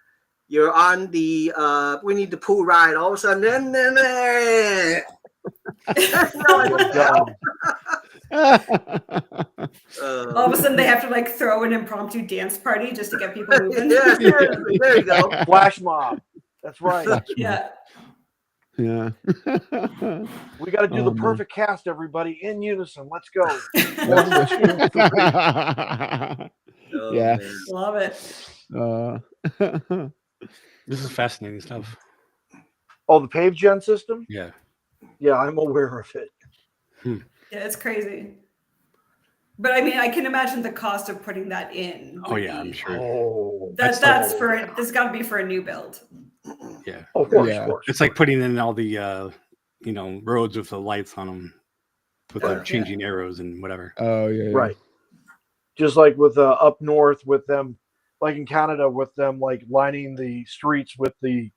you're on the Winnie the Pooh ride. All of a sudden, All of a sudden, they have to like throw an impromptu dance party just to get people moving. yeah, there you go. Flash mob. That's right. Yeah. Yeah. We got to do Oh, the man. perfect cast, everybody, in unison. Let's go. Yeah. Man. Love it. This is fascinating stuff. Oh, the pave gen system? Yeah. Yeah, I'm aware of it. Yeah, it's crazy. But I mean, I can imagine the cost of putting that in. Oh yeah, I'm sure. Oh, That's for this got to be for a new build. Yeah. of course, Yeah. of course. It's like putting in all the roads with the lights on them, with the changing arrows and whatever. Oh yeah. Right. Just like with up north with them, like in Canada with them, like lining the streets with the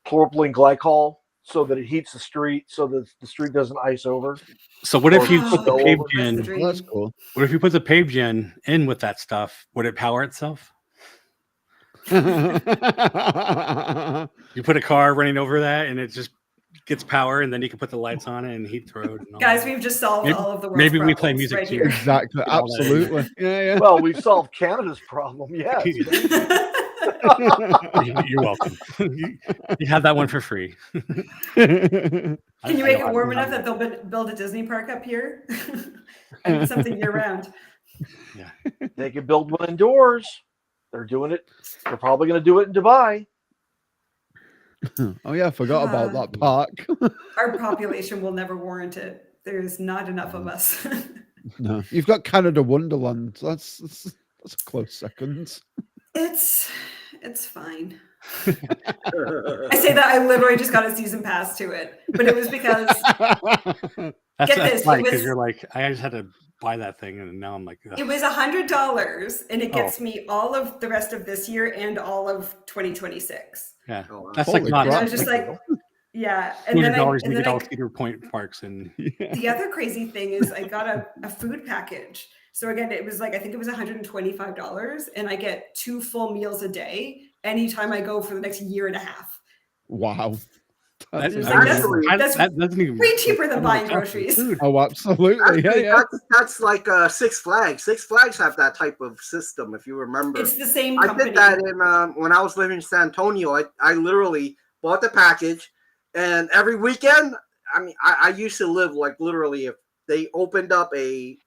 propylene glycol so that it heats the street so that the street doesn't ice over. So what if you Oh, put the that's pave the gen? dream. Well, that's cool. What if you put the pave gen in with that stuff? Would it power itself? You put a car running over that, and it just gets power, and then you can put the lights on it and heat the road. And all Guys, that. we've just solved all of the world's maybe we play problems music right too. here. Exactly. All that in Absolutely. Yeah. Well, we've solved Canada's problem. Yes. You're welcome. You have that one for free. Can you make I it warm know. enough that they'll build a Disney park up here? And something year round. They could build one indoors. They're doing it. They're probably going to do it in Dubai. Oh yeah, I forgot about that park. Our population will never warrant it. There's not enough of us. No, you've got Canada Wonderland. That's a close second. It's fine. I say that I literally just got a season pass to it, but it was because That's this, right, it because was- you're like, I just had to buy that thing, and now I'm like, ugh. it was $100, and it gets me all of the rest of this year and all of 2026. Yeah, Oh, wow. that's Holy like not. And I crap. was just like, yeah. And then $200 and to then get all I, Cedar Point parks, and the other crazy thing is I got a food package. So again, it was like, I think it was $125, and I get 2 full meals a day anytime I go for the next year and a half. Wow. that, It's that- that's that doesn't even way cheaper than buying count for groceries. food. Oh, absolutely. Yeah, Actually, yeah. that's like Six Flags. Six Flags have that type of system, if you remember. It's the same I company. did that in when I was living in San Antonio. I literally bought the package, and every weekend, I mean, I used to live like literally if they opened up a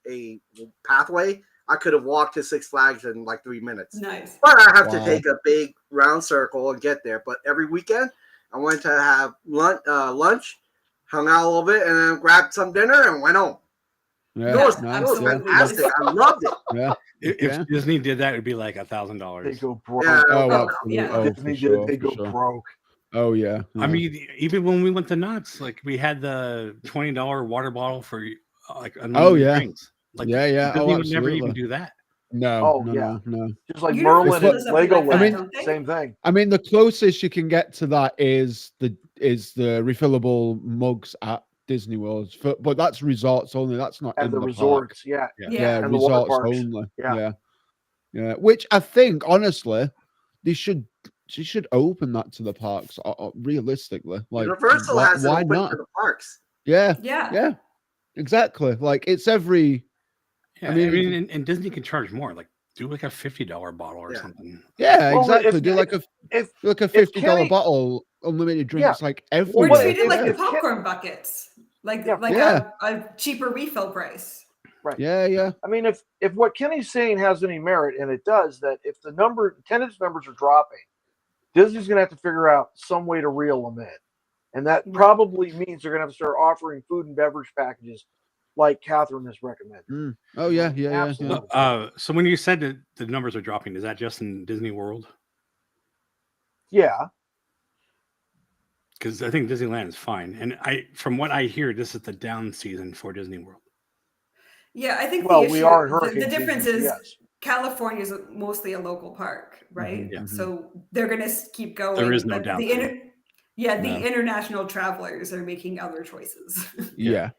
pathway, I could have walked to Six Flags in like 3 minutes. Nice. But I have to Wow. take a big round circle and get there. But every weekend, I went to have lunch, hung out a little bit, and then grabbed some dinner and went home. Yeah, It was, nice, it was yeah. fantastic. I loved it. Yeah. If Yeah. Disney did that, it'd be like They $1,000. go broke. Yeah. Oh, Oh, absolutely. yeah. Oh, Disney for did it. sure, They for go sure. broke. Oh yeah. I mean, even when we went to Knott's, like we had the $20 water bottle for like Oh, yeah. drinks. Like Yeah, yeah. Disney Oh, would never even absolutely. do that. No, Oh, no, yeah. no. Just like Universal Merlin does and something like that, Legoland. don't they? Same thing. I mean, the closest you can get to that is the refillable mugs at Disney World, but that's resorts only. That's not And in the park. resorts. Yeah. Yeah. Yeah, And the water resorts parks. only. Yeah. Yeah. Which I think, honestly, she should open that to the parks. Realistically, like Universal why, has it why open not? to the parks. Yeah, Yeah. yeah, exactly. Like it's every. Yeah, I I mean- mean, and Disney can charge more. Like do like a $50 bottle or Yeah. something. Yeah, Well, exactly. if- Do like a if $50 Kenny- bottle, unlimited Yeah. drinks like Or everywhere. but treat it like the if Ken- popcorn buckets, like Yeah. Yeah. a cheaper refill price. Right. Yeah. I mean, if what Kenny's saying has any merit, and it does, that if the attendance numbers are dropping, Disney's going to have to figure out some way to reel them in. And that probably means they're going to have to start offering food and beverage packages like Catherine has recommended. Oh, yeah. Absolutely. So when you said that the numbers are dropping, is that just in Disney World? Yeah. Because I think Disneyland is fine. And from what I hear, this is the down season for Disney World. Yeah, I think Well, the issue, we are in the hurricane difference season, is yes. California is mostly a local park, right? Yeah. So they're going to keep going. There is no but downside. the international travelers are making other choices. Yeah.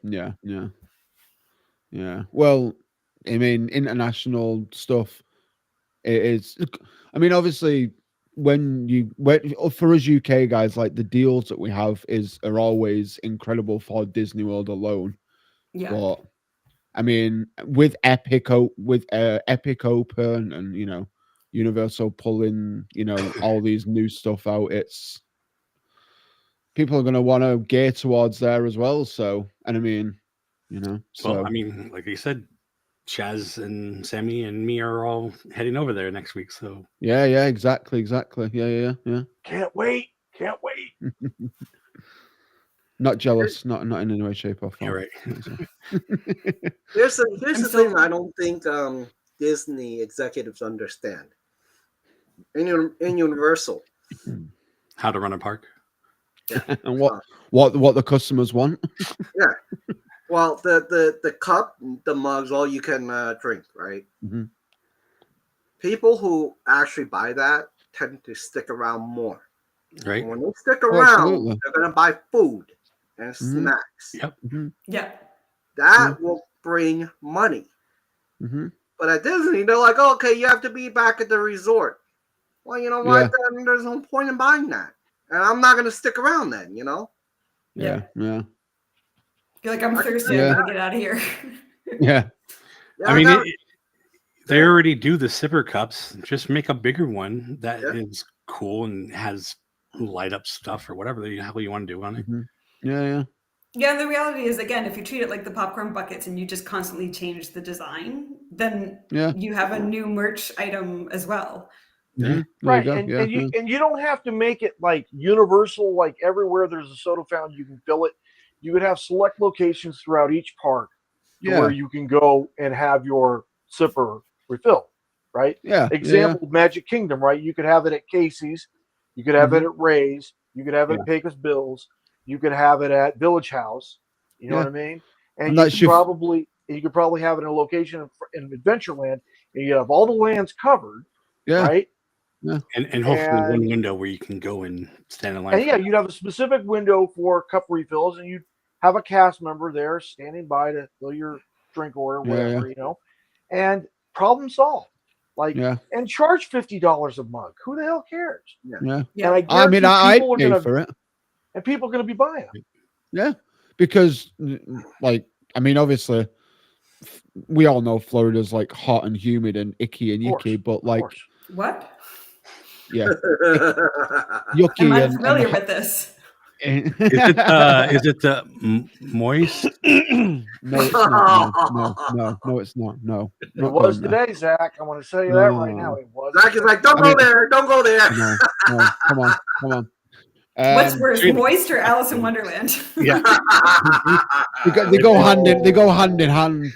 Well, I mean, international stuff. It is. I mean, obviously, for us UK guys, like the deals that we have are always incredible for Disney World alone. Yeah. But I mean, with Epic Open and Universal pulling all these new stuff out, it's people are going to want to gear towards there as well. So, and I mean, so Well, I mean, like you said, Chaz and Sammy and me are all heading over there next week. So yeah, exactly. Yeah. Can't wait. Not jealous, not in any way, shape, or form. you're right. Here's the thing I don't think Disney executives understand. In Universal, How to run a park. And what the customers want. Yeah. Well, the cup, the mugs, all you can drink, right? Mhm. People who actually buy that tend to stick around more. Right. And when they stick Oh, around, absolutely. they're going to buy food and Mhm. snacks. Yep. Yeah. That will bring money. Mm-hmm. But at Disney, they're like, okay, you have to be back at the resort. Well, you know what? Yeah. Then there's no point in buying that. And I'm not going to stick around then, Yeah. You're like, I'm thirsty. Yeah. I gotta get out of here. Yeah. Yeah, I mean, no, they already do the sipper cups. Just make a bigger one that is Yeah. cool and has light up stuff or whatever the hell you want to do on it. Mhm. Yeah. Yeah, and the reality is, again, if you treat it like the popcorn buckets and you just constantly change the design, then you have a new merch item as well. Mm-hmm. Right. And you don't have to make it like universal, like everywhere there's a soda fountain, you can fill it. You could have select locations throughout each park where you can go and have your sipper refilled, right? Yeah. Example, Magic Kingdom, right? You could have it at Casey's, you could have it at Ray's, you could have it at Pecos Bill's, you could have it at Village House. You know what I mean? And you could probably have it in a location in Adventureland, and you have all the lands covered, right? Yeah. And hopefully one window where you can go and stand in line. And you'd have a specific window for cup refills, and you'd have a cast member there standing by to fill your drink order, whatever, and problem solved. Like, and charge $50 a mug. Who the hell cares? Yeah. And I mean, I pay for it. And people are going to be buying them. Yeah. Because, like, I mean, obviously, we all know Florida's like hot and humid and icky and yucky, but like, what? Yeah, yucky. I'm unfamiliar with this. Is it moist? No, it's not. No, it's not. No, it was today, Zach. I want to tell you that right now. It was. Zach is like, don't go there. Don't go there. No, come on. What's worse, moist or Alice in Wonderland? Yeah, they go hand in hand.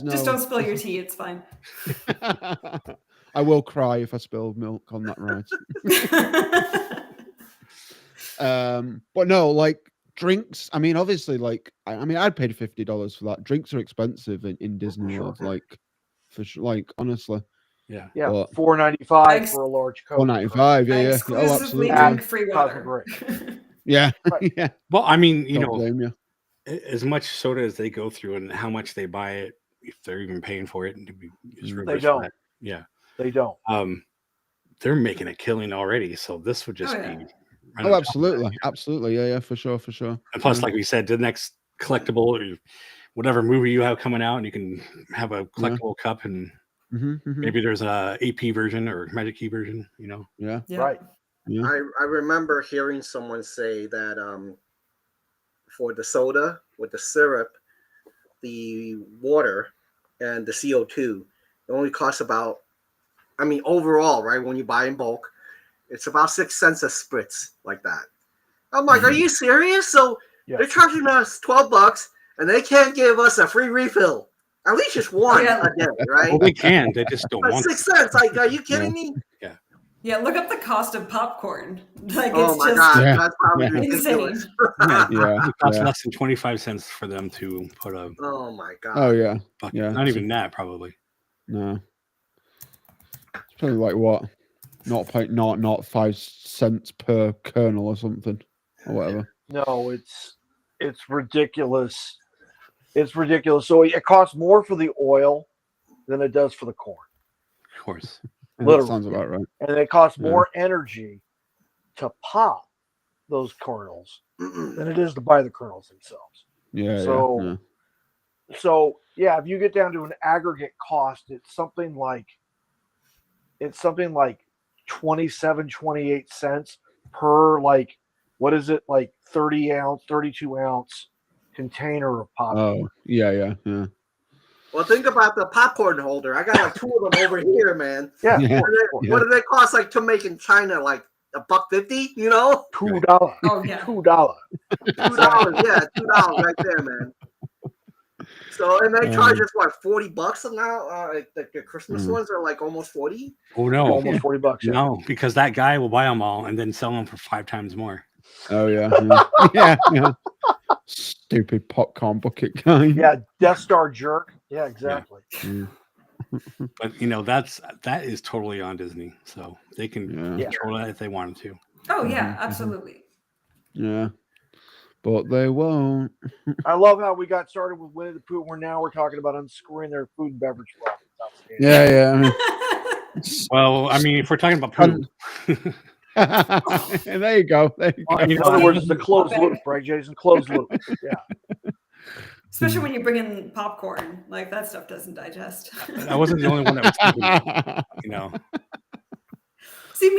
Just don't spill your tea. It's fine. I will cry if I spill milk on that ride. But no, like drinks. I mean, obviously, like I'd paid $50 for that. Drinks are expensive in Disney World, like for sure. Like honestly. Yeah. But $4.95 for a large Coke. $4.95. Yeah. Exclusively drink free water. Yeah. Right. Yeah. Well, I mean, blame you. As much soda as they go through and how much they buy it, if they're even paying for it, they don't. Yeah. They don't. They're making a killing already, so this would just be. Oh, absolutely. Yeah, for sure. And plus, like we said, the next collectible whatever movie you have coming out, and you can have a collectible cup, and maybe there's a AP version or Magic Key version. Yeah. Right. Yeah. I remember hearing someone say that for the soda with the syrup, the water, and the CO2, it only costs about, overall, right? When you buy in bulk, it's about 6 cents a spritz, like that. I'm like, are you serious? So they're charging us $12, and they can't give us a free refill. At least just one a day, right? Well, they can. They just don't want 6 cents. Like, are you kidding me? Yeah, look up the cost of popcorn. Like, Oh it's my just god, that's probably insane. ridiculous. It costs less than 25 cents for them to put a. Oh my god. Oh yeah. Bucket. Yeah. Not even that, probably. No. It's probably like what? Not 5 cents per kernel or something, or whatever. No, it's ridiculous. It's ridiculous. So it costs more for the oil than it does for the corn. Of course. Literally. Sounds about right. And it costs more energy to pop those kernels than it is to buy the kernels themselves. Yeah. So if you get down to an aggregate cost, it's something like 27, 28 cents per, like, what is it, like 30 ounce, 32 ounce container of pop. Oh, yeah. Well, think about the popcorn holder. I got like 2 of them over here, man. Yeah. What do they cost, like, to make in China? Like $1.50, you know? $2. Oh yeah. $2. $2, yeah, $2 right there, man. So, and they charge us what, $40 now? Like the Christmas ones are like almost 40. Oh no, Almost $40. Yeah. no, because that guy will buy them all and then sell them for 5 times more. Oh yeah. Yeah. Stupid popcorn bucket guy. Yeah, Death Star jerk. Yeah, exactly. But that is totally on Disney, so they can control that if they wanted to. Oh yeah, absolutely. Yeah. But they won't. I love how we got started with Winnie the Pooh, where now we're talking about unscrewing their food and beverage products. Yeah. Well, if we're talking about Pooh. There you go. In other words, it's a closed loop, right, Jason? Closed loop. Yeah. Especially when you bring in popcorn, like that stuff doesn't digest. I wasn't the only one that was thinking, See,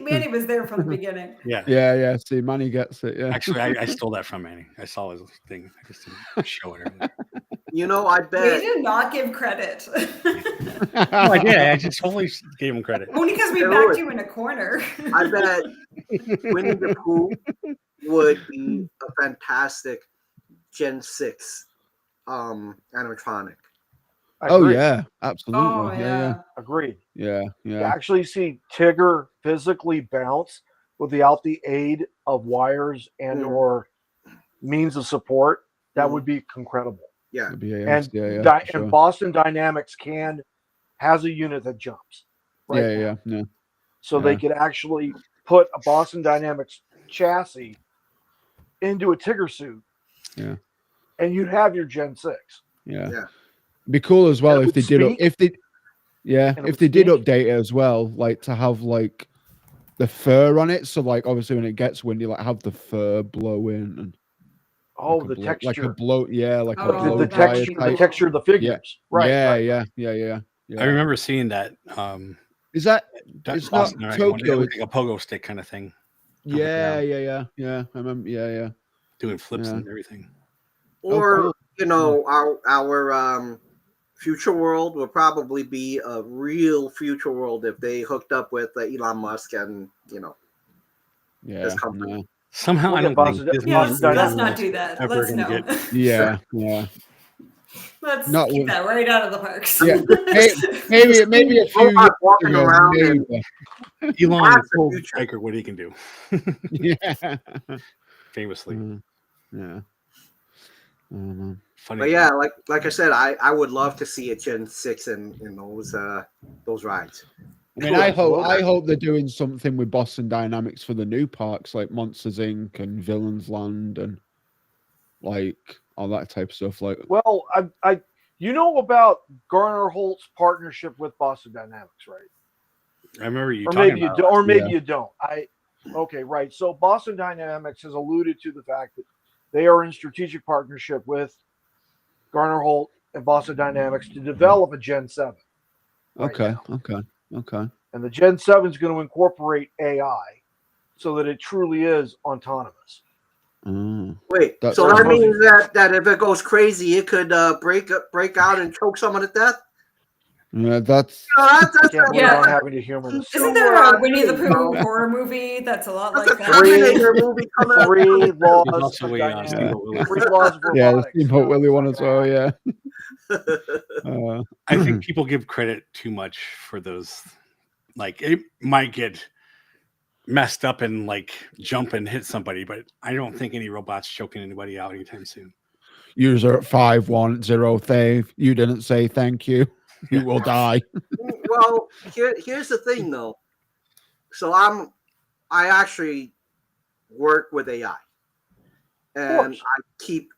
Manny was there from the beginning. Yeah. See, Manny gets it. Yeah. Actually, I stole that from Manny. I saw his thing. I just didn't show it. I bet. We do not give credit. I just totally gave him credit. Only because we backed you in a corner. I bet Winnie the Pooh would be a fantastic Gen 6 animatronic. Oh yeah, absolutely. Oh yeah. Agreed. Yeah. You actually see Tigger physically bounce without the aid of wires and or means of support. That would be incredible. Yeah. And Boston Dynamics has a unit that jumps. Right. Yeah. So they could actually put a Boston Dynamics chassis into a Tigger suit. Yeah. And you'd have your Gen 6. Yeah. It'd be cool as well if they did update it as well, like to have like the fur on it. So like obviously when it gets windy, like have the fur blow in and the texture. Like a blow, like a blow the texture of the figures. Yeah. I remember seeing that. Is that it's not Tokyo? Like a pogo stick kind of thing. Yeah. I remember. Yeah. Doing flips and everything. Or our future world would probably be a real future world if they hooked up with Elon Musk and his company. No. Somehow I don't think Disney. Let's not do that. Let's know. Yeah. Let's keep that right out of the parks. Yeah. maybe a few years walking ago, around. Elon told Striker what he can do. Yeah. Famously. Yeah. Funny. But yeah, like I said, I would love to see a Gen 6 in those rides. I mean, I hope they're doing something with Boston Dynamics for the new parks like Monsters Inc. and Villains Land and like all that type of stuff. Like, well, I about Garner Holt's partnership with Boston Dynamics, right? I remember you. Maybe you don't. Okay, right. So Boston Dynamics has alluded to the fact that they are in strategic partnership with Garner Holt, and Boston Dynamics to develop a Gen 7. right Okay. now. Okay. And the Gen 7 is going to incorporate AI so that it truly is autonomous. Wait, That's so that cool. means that if it goes crazy, it could break out and choke someone to death? Yeah, that's I can't believe Yeah. I'm having to humor this. Isn't there a Winnie the Pooh horror movie that's a lot That's like a that? Terminator movie coming up. Three There's laws also of a dynamics. Steamboat Willie. Three laws of yeah, the robotics. Steamboat Willie one as well. Yeah. Yeah. I think people give credit too much for those. Like it might get messed up and like jump and hit somebody, but I don't think any robots choking anybody out anytime soon. User 510 Dave, you didn't say thank you. You will die. Well, here's the thing though. So I actually work with AI, and I keep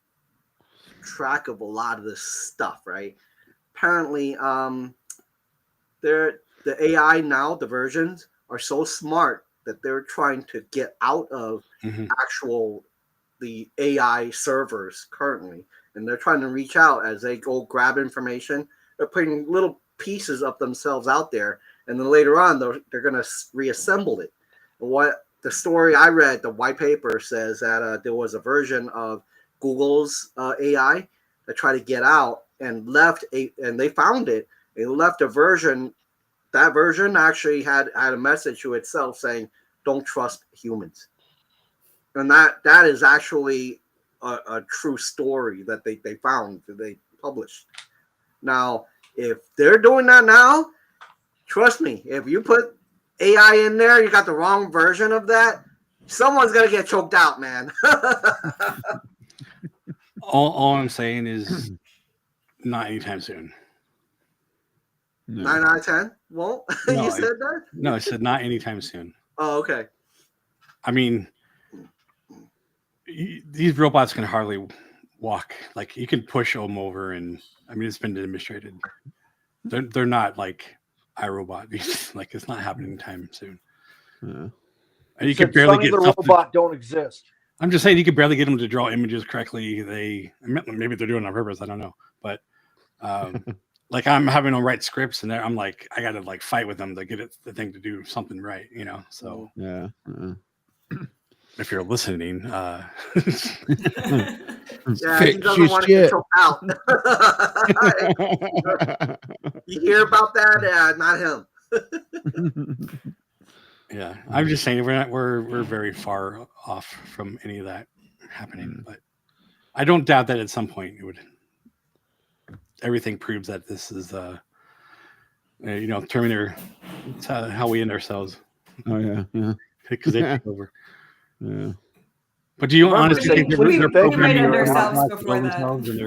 track of a lot of this stuff, right? Apparently, the AI now, the versions are so smart that they're trying to get out of the AI servers currently, and they're trying to reach out as they go grab information. They're putting little pieces of themselves out there, and then later on they're going to reassemble it. What the story I read, the white paper says that there was a version of Google's AI that tried to get out and and they found it. They left a version. That version actually had a message to itself saying, "Don't trust humans." And that is actually a true story that they found, that they published. Now, if they're doing that now, trust me, if you put AI in there, you got the wrong version of that, someone's going to get choked out, man. All I'm saying is not anytime soon. No. 9 out of 10? Well, No, you said that? No, I said not anytime soon. Oh, okay. I mean, these robots can hardly walk. Like you can push them over, and I mean, it's been demonstrated. They're not like iRobot. Like it's not happening anytime soon. Yeah. And you could barely Sonny get the something. robot don't exist. I'm just saying you could barely get them to draw images correctly. Maybe they're doing it on purpose. I don't know, but like I'm having them write scripts, and I'm like, I got to like fight with them to get the thing to do something right, you know. So yeah. If you're listening, Yeah, Fix he doesn't your want to shit. get choked out. You hear about that? Yeah, not him. yeah, I'm just saying we're very far off from any of that happening, but I don't doubt that at some point it would. Everything proves that this is, Terminator. It's how we end ourselves. Oh yeah. Because they take over. Yeah. But do you Remember, honestly think we they're might programming end their ourselves robots to before kill that. themselves, and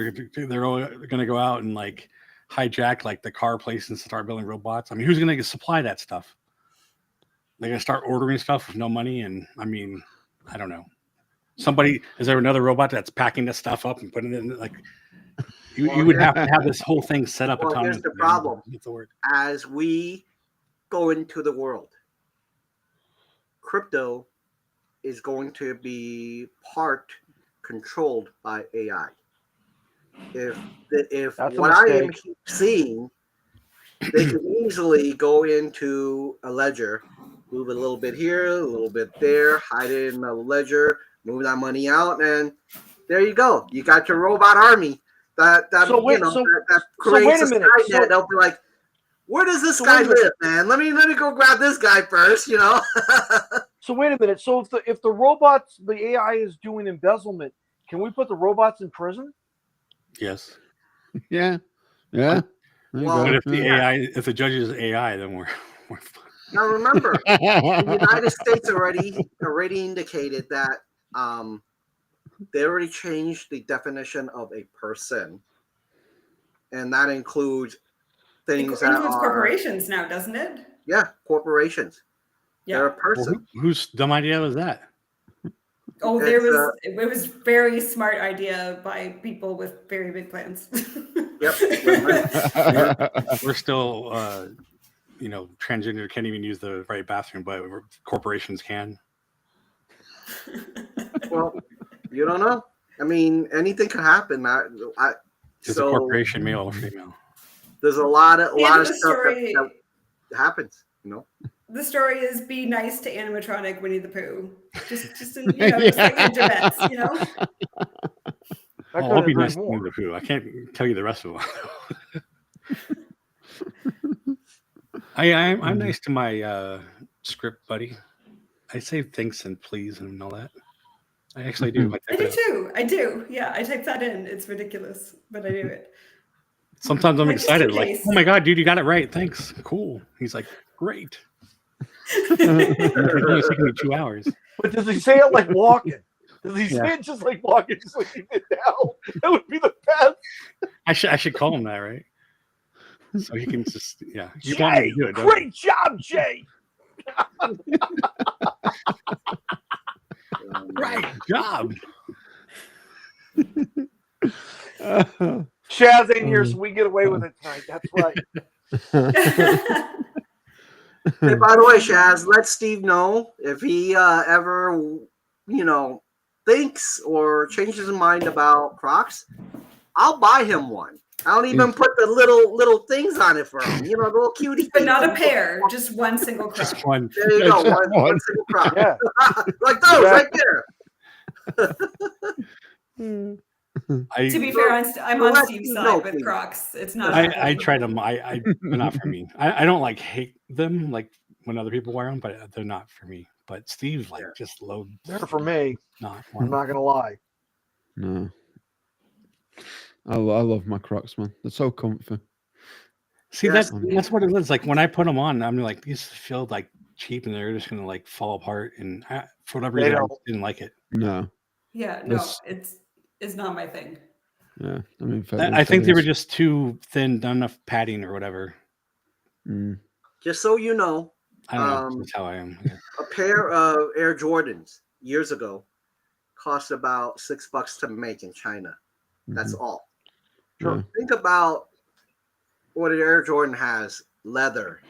they're all going to go out and like hijack like the car place and start building robots? I mean, who's going to supply that stuff? They're going to start ordering stuff with no money, and I mean, I don't know. Is there another robot that's packing this stuff up and putting it in like? You would have to have this whole thing set up. Well, here's the problem. As we go into the world, crypto is going to be part controlled by AI. If That's a what I am mistake. seeing, they can easily go into a ledger, move it a little bit here, a little bit there, hide it in a ledger, move that money out, and there you go. You got your robot army that creates a minute. Skynet. They'll be like, where does this guy live, man? Let me go grab this guy first, you know. So wait a minute. So if the AI is doing embezzlement, can we put the robots in prison? Yes. Yeah. There you Well, go. But if the judge is AI, then we're fine. Now remember, the United States already indicated that they already changed the definition of a person, and that includes things It that includes are corporations now, doesn't it? Yeah, corporations. Yeah. They're a person. Well, whose dumb idea was that? Oh, it was very smart idea by people with very big plans. Yep. We're still, transgender can't even use the right bathroom, but corporations can. Well, you don't know. I mean, anything could happen. Is a corporation male or female? There's a lot of The end of stuff the story. that happens. You know. The story is be nice to animatronic Winnie the Pooh. Just in, just like internets, I I'll couldn't be agree nice to more. Winnie the Pooh. I can't tell you the rest of them. I'm nice to my script buddy. I say thanks and please and all that. I actually do. I do too. I do. Yeah, I type that in. It's ridiculous, but I do it. Sometimes I'm Like, just excited. in Like, case. oh my god, dude, you got it right. Thanks. Cool. He's like, great. It's only taking me 2 hours. But does he say it like walking? Does he say it just like walking, just like he did now? That would be the best. I should call him that, right? So he can just You want me Jay, to do it? Don't great job, Jay. Right job. Shaz ain't here, so we get away with it tonight. That's right. Hey, by the way, Shaz, let Steve know if he ever, thinks or changes his mind about Crocs. I'll buy him one. I don't even put the little things on it for him. The little cutie. But not a pair, just one single Croc. Just one. There you go, one single Croc. Yeah. Like those right there. To be fair, I'm on Steve's side with Crocs. It's not. I tried them. They're not for me. I don't like hate them like when other people wear them, but they're not for me. But Steve just loads. They're for me. Not I'm not gonna lie. No. I love my Crocs, man. They're so comfy. See, that's what it is. Like when I put them on, I'm like, these feel like cheap, and they're just gonna like fall apart. And for whatever reason, I didn't like it. No. Yeah, no, it's not my thing. Yeah, I mean, I think they were just too thin, not enough padding or whatever. Just so you know, I don't know. That's how I am. Yeah. A pair of Air Jordans years ago cost about $6 to make in China. That's all. Sure. Think about what an Air Jordan has: leather,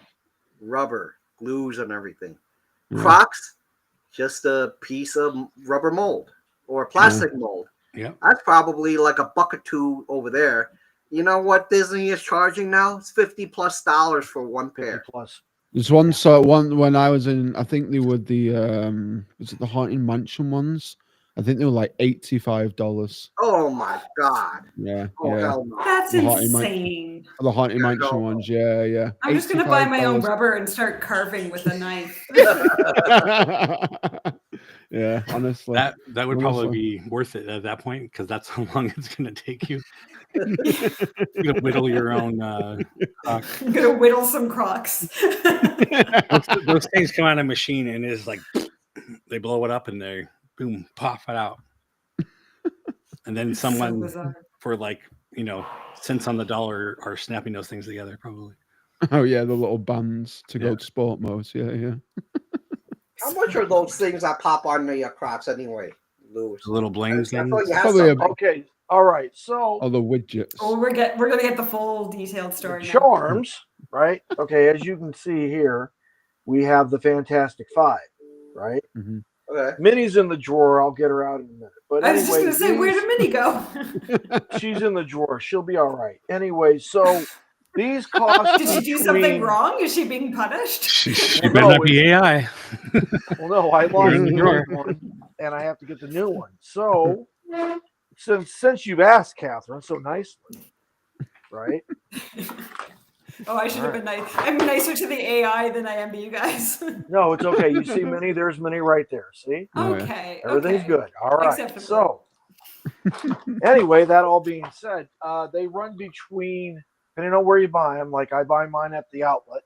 rubber, glues, and everything. Crocs, just a piece of rubber mold or a plastic mold. Yeah, that's probably like $1 or $2 over there. You know what Disney is charging now? It's $50+ for one pair. Plus, there's one when I was in. I think they were the was it the Haunted Mansion ones? I think they were like $85. Oh my god! Yeah, oh hell no! That's insane. The Haunted Mansion ones, yeah. I'm just gonna buy my own rubber and start carving with a knife. Yeah, honestly, that would probably be worth it at that point because that's how long it's gonna take you. You're gonna whittle your own Croc. I'm gonna whittle some Crocs. those things come out of a machine and it's like they blow it up and they boom pop it out. And then someone for cents on the dollar are snapping those things together probably. Oh yeah, the little bands to go to sport mode. Yeah. How much are those things that pop on the Crocs anyway, Louis? The little bling things. Okay, all right. So the widgets. Oh, we're gonna get the full detailed story. Charms, right? Okay, as you can see here, we have the Fantastic Five, right? Mm-hmm. Okay. Minnie's in the drawer. I'll get her out in a minute. But I was just gonna say, where did Minnie go? She's in the drawer. She'll be all right. Anyway, so these cost. Did she do something wrong? Is she being punished? She better not be AI. Well, no, I lost the one, and I have to get the new one. So, since you've asked, Catherine, so nicely, right? Oh, I should have been nice. I'm nicer to the AI than I am to you guys. No, it's okay. You see Minnie? There's Minnie right there. See? Okay. Everything's good. All right. Acceptable. So, anyway, that all being said, they run between, depending on where you buy them, like I buy mine at the outlet.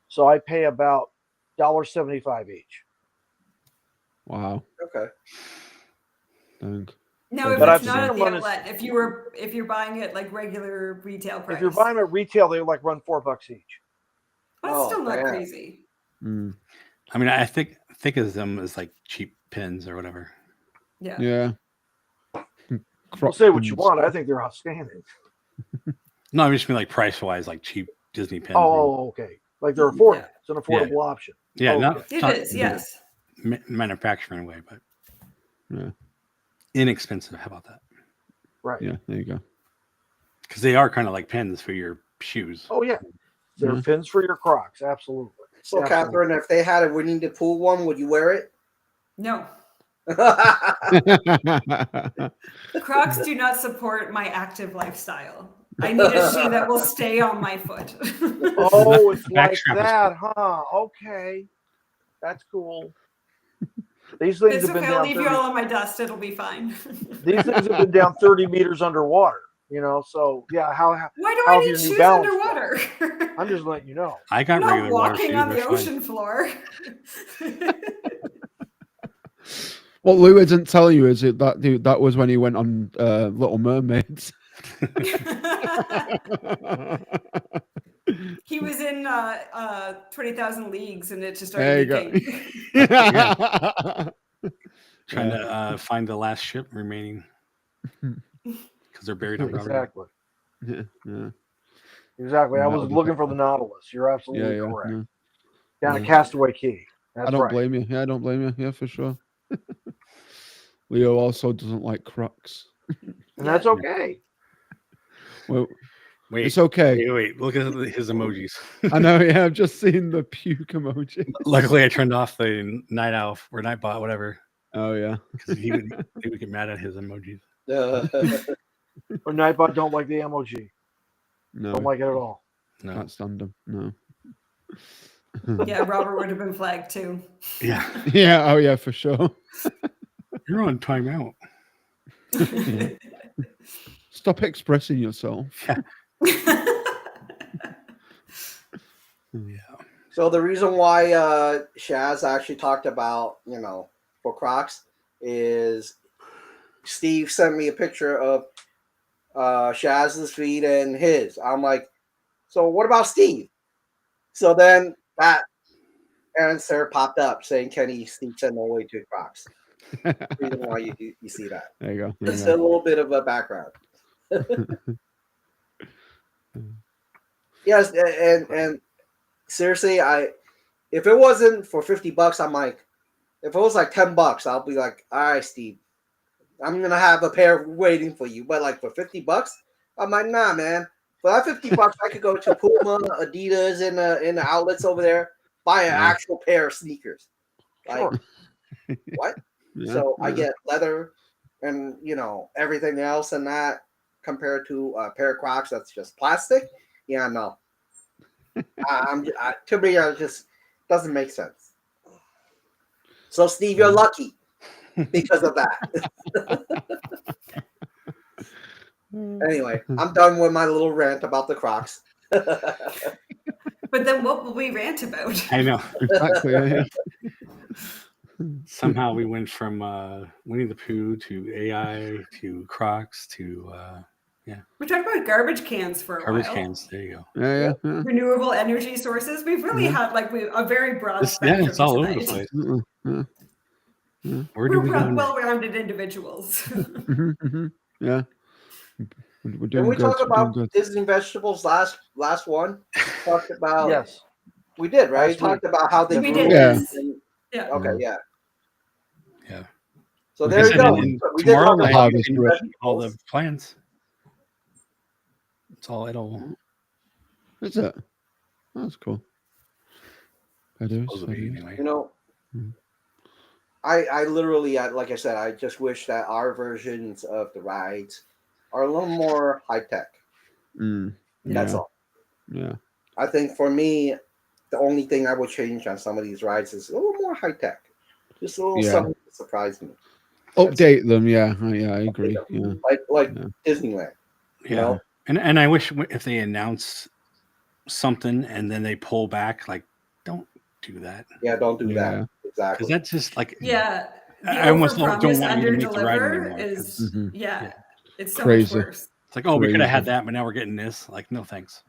So I pay about $1.75 each. Wow. Okay. Thank. No, if it's not at the outlet, if you're buying it like regular retail price. If you're buying them at retail, they like run $4 each. That's still not crazy. Mm. I mean, I think of them as like cheap pins or whatever. Yeah. Well, say what you want. I think they're outstanding. No, I just mean like price wise, like cheap Disney pins. Oh, okay. Like they're affordable. It's an affordable option. Yeah, It is, yes. Manufacturing way, but yeah, inexpensive. How about that? Right. Yeah, there you go. because they are kind of like pins for your shoes. Oh yeah, they're Mhm. pins for your Crocs. Absolutely. So, Catherine, if they had a Winnie the Pooh one, would you wear it? No, Crocs do not support my active lifestyle. I need a shoe that will stay on my foot. Oh, it's Back like strap is that, huh? Okay, that's cool. These things It's have been okay. I'll down leave 30, you all on my dust. It'll be fine. these things have been down 30 meters underwater. You know, so yeah. How Why do how I have need your New shoes Balance underwater? I'm just letting you know. I got I'm not regular water walking shoes. on the they're fine. ocean floor. What Lou isn't telling you is that was when he went on Little Mermaids. He was in 20,000 Leagues, and it just There started you go. leaking. Trying Yeah. to find the last ship remaining because they're buried underwater. Exactly. Yeah. Exactly. I That was would be looking for the Nautilus. You're absolutely Yeah. correct. Yeah. Down at Yeah. Castaway Key. That's I don't right. blame you. Yeah, I don't blame you. Yeah, for sure. Leo also doesn't like Crocs. And that's okay. Well, Wait, it's okay. wait. Look at his emojis. I know. Yeah, I've just seen the puke emoji. Luckily, I turned off the night owl or night bot, whatever, Oh yeah. because he would get mad at his emojis. But Nightbot don't like the emoji. No, Don't like it at all. No. can't stand them. No. Yeah, Robert would have been flagged too. Yeah, Yeah. Oh yeah, for sure. you're on timeout. Yeah. Stop expressing yourself. Yeah. So the reason why Shaz actually talked about, for Crocs is Steve sent me a picture of Shaz's feet and his. I'm like, so what about Steve? So then that answer popped up saying, Kenny, Steve said no way to Crocs. Reason why you see that. There you go. There Just you a go. little bit of a background. Yes, and seriously, if it wasn't for $50, I'm like, if it was like $10, I'll be like, all right, Steve, I'm gonna have a pair waiting for you. But like for $50, I'm like, nah, man. For that $50, I could go to Puma, Adidas, in the outlets over there, buy an actual pair of sneakers. Like, Sure. what? Yeah, So I yeah. get leather and everything else and that compared to a pair of Crocs that's just plastic. Yeah, no. To me, it just doesn't make sense. So Steve, you're lucky because of that. Anyway, I'm done with my little rant about the Crocs. But then what will we rant about? I know. Exactly. Yeah. Somehow we went from Winnie the Pooh to AI to Crocs to We talked about garbage cans for a garbage while. cans. There you go. Yeah. Renewable energy sources. We've really had a very broad spectrum It's all over the tonight. place. Yeah. Where do We're we go? well-rounded individuals. Yeah. We're Did doing we good. talk We're doing about good. Disney vegetables last one? Talked about Yes. we did, right? Last Talked about how they We grew. did, Yeah. yes. Yeah. Okay, yeah. Yeah. So Like there I you said, go. in We did talk tomorrow about night, you Disney can vegetables. all the plants. It's all it'll Is it? That's cool. It is. supposed to be anyway. I literally, like I said, I just wish that our versions of the rides are a little more high tech. That's all. Yeah. I think for me, the only thing I would change on some of these rides is a little more high tech. Just a little something to surprise me. Update them. Yeah. I agree. Yeah. Like Disneyland. You know? And I wish if they announce something and then they pull back, like, don't do that. Yeah, don't do that. Because Exactly. that's just like I I almost don't overpromise, want you to make the ride underdeliver anymore. is it's so Crazy. much worse. It's like, oh, we could have had Crazy. that, but now we're getting this. Like, no thanks.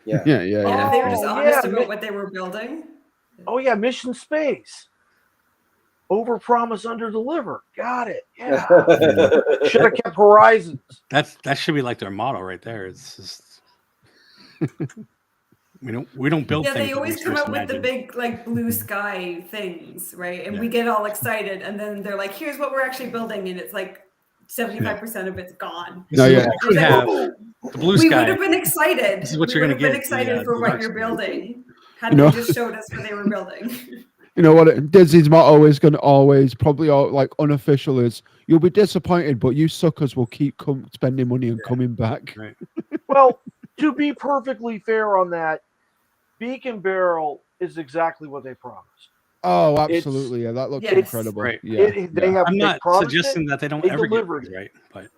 Yeah. Yeah. And if they were just Oh, honest yeah. about what they were building. Oh yeah, Mission Space. Overpromise, underdeliver. Got it. Yeah. Should have kept Horizons. That should be like their motto right there. It's just we don't build Yeah, things. they that always we come first up with the imagined. big blue sky things, right? And Yeah. we get all excited, and then they're like, "Here's what we're actually building," and it's like 75% of it's gone. This No, is yeah. what you could have. The blue We sky. would have been excited. This is what we you're would gonna have been get, excited the for what dark you're side. building. Had You know- they just showed us what they were building. You know what? Disney's motto is going to always, probably like unofficial, is you'll be disappointed, but you suckers will keep spending money and coming back. Right. Well, to be perfectly fair on that, Beacon Barrel is exactly what they promised. Oh, absolutely. Yeah, that looks Yes. incredible. Right. Yeah. They have. I'm they not promised suggesting it, that they don't they ever get delivered things it. right, but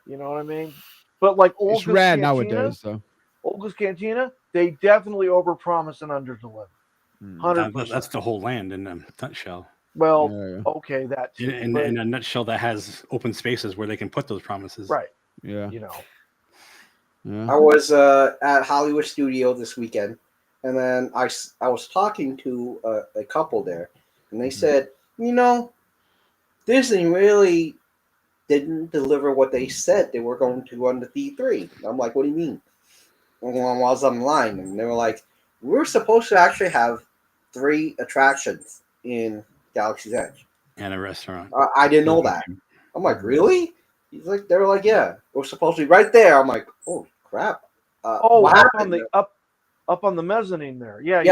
You know what I mean? But like Olga's It's rare Cantina, nowadays, though. Olga's Cantina, they definitely overpromise and underdeliver. 100%. that's the whole land in a nutshell. Well, Yeah, okay, that too. In but- a nutshell, that has open spaces where they can put those promises. right. yeah. You know. Yeah. I was at Hollywood Studio this weekend, and then I was talking to a couple there, and they said, Disney really didn't deliver what they said they were going to on the D3. I'm like, what do you mean? Well, I was online, and they were like, we're supposed to actually have 3 attractions in Galaxy's Edge. And a restaurant. I didn't know that. I'm like, really? They were like, yeah, we're supposed to be right there. I'm like, oh crap. What Up happened? up on the mezzanine there. Yeah.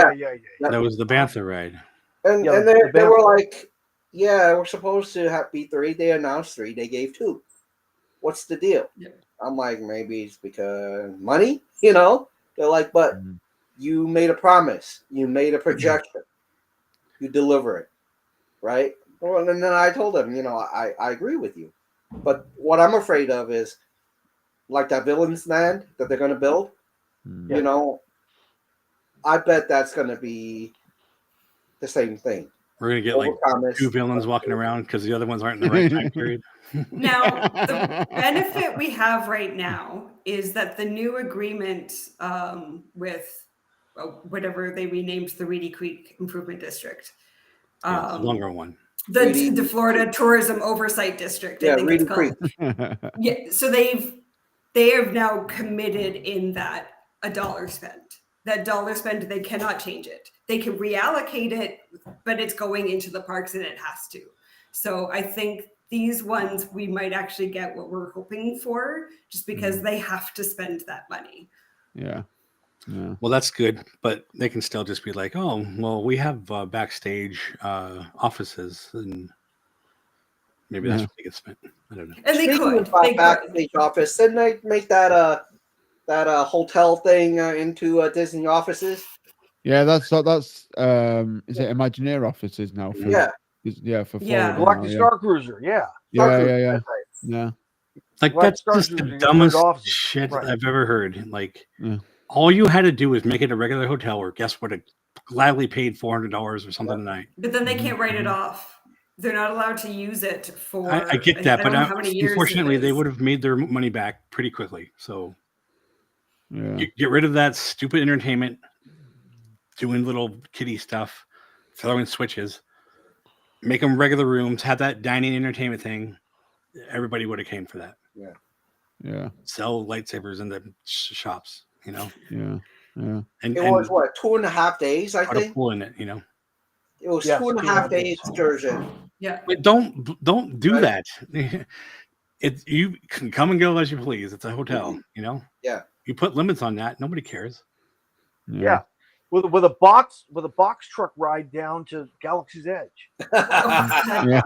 That was the Bantha ride. And Yeah, they were like, yeah, we're supposed to be 3. They announced 3. They gave 2. What's the deal? Yeah. I'm like, maybe it's because money, They're like, but you made a promise. You made a projection. You deliver it, right? Well, and then I told them, I agree with you. But what I'm afraid of is, like that Villain's Land that they're going to build, I bet that's going to be the same thing. We're gonna get like Overpromise. 2 villains walking around because the other ones aren't in the right time period. Now, the benefit we have right now is that the new agreement with whatever they renamed the Reedy Creek Improvement District, Yeah, it's a longer one. the Florida Tourism Oversight District, I think Reedy it's called. Creek. Yeah, so they have now committed in that $1 spent. That $1 spent, they cannot change it. They can reallocate it, but it's going into the parks and it has to. So I think these ones, we might actually get what we're hoping for just because they have to spend that money. Yeah. Well, that's good, but they can still just be like, oh, well, we have backstage offices, and maybe that's what they get spent. I don't know. And they Speaking could. of They backstage office, didn't they make that hotel thing into Disney offices? Yeah, that's is it Imagineer offices now? For, Yeah. For Yeah. Florida Galactic now, Star Cruiser. Yeah. Yeah. Like, Like that's Star just the Cruiser, you dumbest turned off. shit Right. I've ever heard. Like, Yeah. all you had to do was make it a regular hotel where guess what? It gladly paid $400 or something a night. But then they can't write it off. They're not allowed to use it for. I get that, I but don't know how many years it unfortunately, they is. would have made their money back pretty quickly. So Yeah. get rid of that stupid entertainment, doing little kiddie stuff, throwing switches, make them regular rooms, have that dining entertainment thing. Everybody would have came for that. Yeah. Sell lightsabers in the shops, Yeah. and It was what, 2.5 days, I put a think. pool in it, It was Yes, 2.5 day 2.5 days. excursion. Yeah. But don't do Right. that. You can come and go as you please. It's a hotel, Yeah. You put limits on that, nobody cares. Yeah. With a box truck ride down to Galaxy's Edge. Yeah.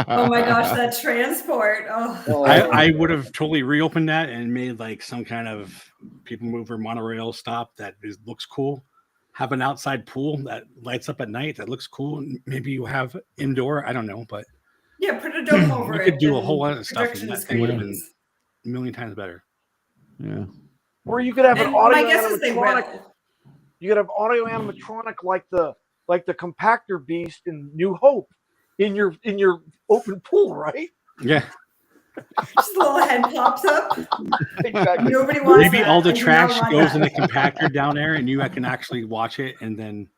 Oh my gosh, that transport. Oh. I would have totally reopened that and made like some kind of people mover monorail stop that looks cool. Have an outside pool that lights up at night that looks cool. And maybe you have indoor. I don't know, but Yeah, put a dome over you it. could do a and whole lot of stuff, and projection that thing would have been screens. a million times better. Yeah. Or you could have an And audio my guess is they animatronic. will. You could have audio animatronic like the compactor beast in New Hope in your open pool, right? Yeah, Just a little head pops up. Exactly. Nobody wants maybe that. all the I do not trash want goes that. in the compactor down there, and you can actually watch it, and then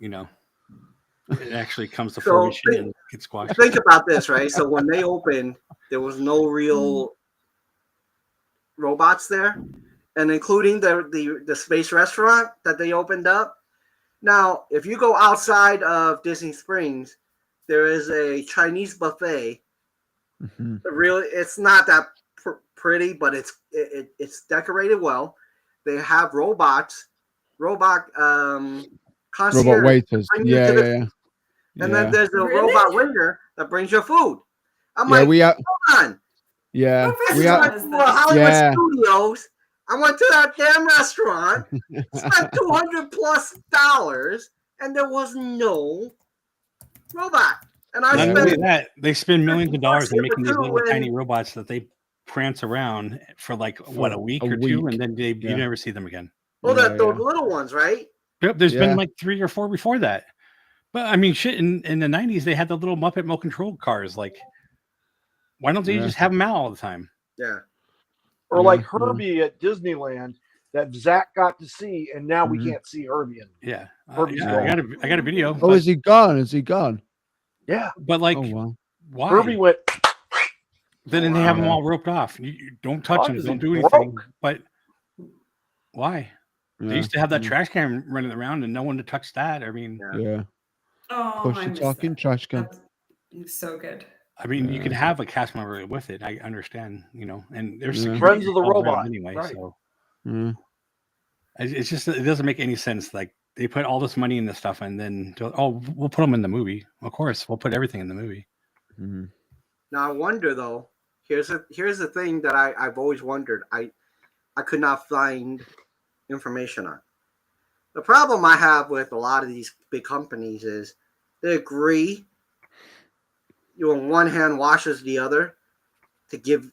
it actually comes to So, fruition and gets squashed. Think about this, right? So when they opened, there was no real robots there, and including the space restaurant that they opened up. Now, if you go outside of Disney Springs, there is a Chinese buffet Mhm. Really, it's not that pretty, but it's decorated well. They have robot Robot concierge waiters. bring you Yeah, to the, yeah, yeah. and then Yeah. there's a Really? robot waiter that brings you food. I'm Yeah, like, we are. come on, Yeah, What we restaurant are. is well, this? Hollywood Yeah. Studios. I went to that damn restaurant, spent $200+, and there was no robot. And I Not Yeah, only spent that, they spend millions of dollars on here for making these two, little tiny and robots that they prance around for like what, For a week a or two, week. and then you Yeah. never see them again. oh, Yeah, that those yeah. little ones, right? Yep, there's been Yeah. like 3 or 4 before that. But I mean, shit, in the 90s, they had the little Muppet Remote Control cars. Like, why don't they Yeah. just have them out all the time? Yeah. Or Yeah, like yeah. Herbie at Disneyland that Zach got to see, and now we Mhm. can't see Herbie. And Yeah, Herbie's yeah, gone. I got a video. Oh, is he gone? Is he gone? yeah, but like, Oh wow. why? Herbie went. Then they have them Yeah. all roped off. You don't touch them. 'Cause Don't he do anything. broke. But why? They Yeah. used to have that Mm. trash can running around and no one to touch that. I mean, Yeah. Yeah. Oh, Push I the missed talking that. trash can. That's so good. you can Yeah. have a cast member with it. I understand, and there's Yeah. security Friends of the all around robot, anyway. right. So Yeah. it's just it doesn't make any sense. Like they put all this money in this stuff and then we'll put them in the movie. Of course, we'll put everything in the movie. Mhm. Now I wonder though. Here's the thing that I've always wondered. I could not find information on. The problem I have with a lot of these big companies is they agree. You on one hand washes the other to give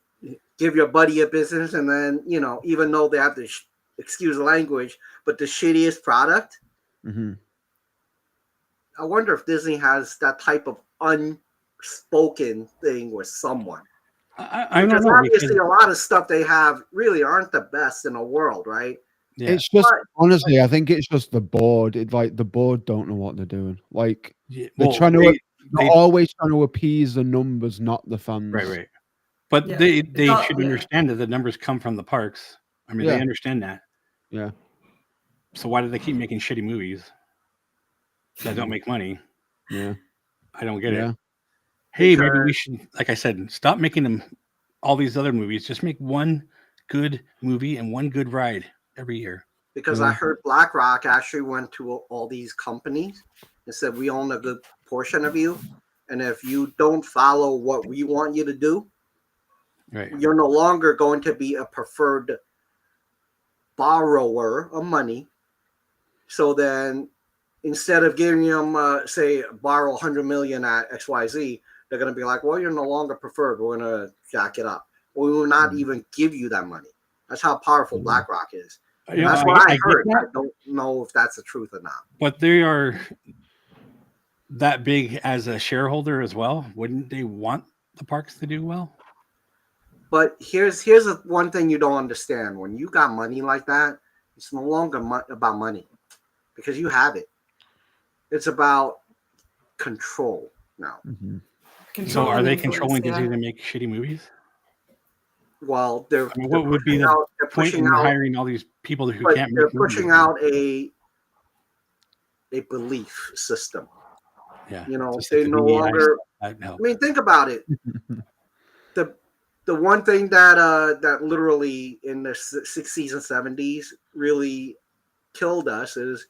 your buddy a business, and then even though they have to excuse the language, but the shittiest product. Mhm. I wonder if Disney has that type of unspoken thing with someone. I don't Because know. obviously a lot of stuff they have really aren't the best in the world, right? Yeah. It's just But- honestly, I think it's just the board. It's like the board don't know what they're doing. Like Yeah, they're well, trying to. they- They're always trying to appease the numbers, not the fans. right. But Yeah. they It's all- should yeah. understand that the numbers come from the parks. I mean, they Yeah. understand that. Yeah. So why do they keep making shitty movies that don't make money? Yeah. I don't get Yeah. it. Hey, maybe Because- we should, like I said, stop making them all these other movies. Just make one good movie and one good ride every year. Because Yeah. I heard BlackRock actually went to all these companies and said, we own a good portion of you. And if you don't follow what we want you to do, Right. you're no longer going to be a preferred borrower of money. So then instead of giving them, say, borrow 100 million at XYZ, they're going to be like, well, you're no longer preferred. We're going to jack it up. We will not even give you that money. That's how powerful BlackRock is. That's what I heard. get I that, don't know if that's the truth or not. but they are that big as a shareholder as well. Wouldn't they want the parks to do well? But here's one thing you don't understand. When you got money like that, it's no longer about money because you have it. It's about control now. Mhm. So are and they influence, controlling yeah. Disney to make shitty movies? Well, they're I mean, what would be the they're point pushing in out, hiring all these people who but can't they're make movies? pushing out a belief system. Yeah, just They like the no DEI longer. stuff, that I helped. mean, think about it. The one thing that literally in the 60s and 70s really killed us is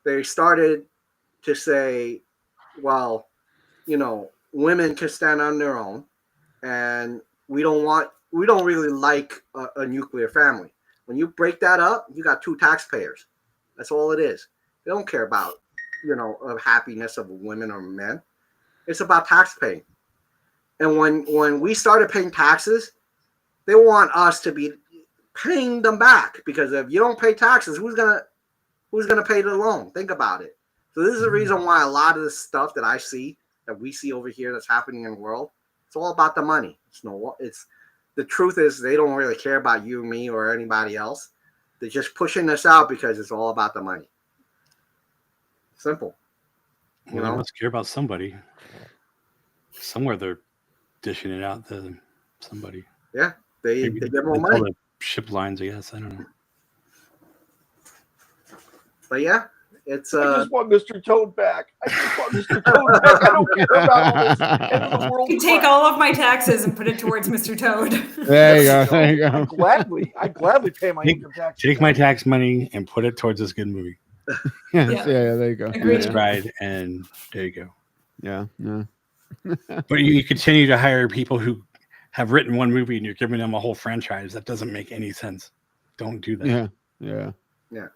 they started to say, well, women can stand on their own, and we don't really like a nuclear family. When you break that up, you got two taxpayers. That's all it is. They don't care about happiness of women or men. It's about tax paying. And when we started paying taxes, they want us to be paying them back, because if you don't pay taxes, who's gonna pay the loan? Think about it. So this is the reason why a lot of the stuff that we see over here that's happening in the world, it's all about the money. It's the truth is they don't really care about you, me, or anybody else. They're just pushing this out because it's all about the money. Simple. Well, they must care about somebody. Somewhere they're dishing it out to somebody. Yeah, they Maybe get more that's money. all the ship lines, I guess. I don't know. But yeah, It's I just want Mr. Toad back. I just want Mr. Toad back. I don't care about all this end of the world. You take crap. all of my taxes and put it towards Mr. Toad. There you go. There you I go. gladly pay my income tax. Take my tax money and put it towards this good movie. Yes, Yeah. yeah, there you go. Agreed. This ride, and there you go. Yeah, yeah. But you continue to hire people who have written one movie and you're giving them a whole franchise. That doesn't make any sense. Don't do that. Yeah, yeah. Yeah.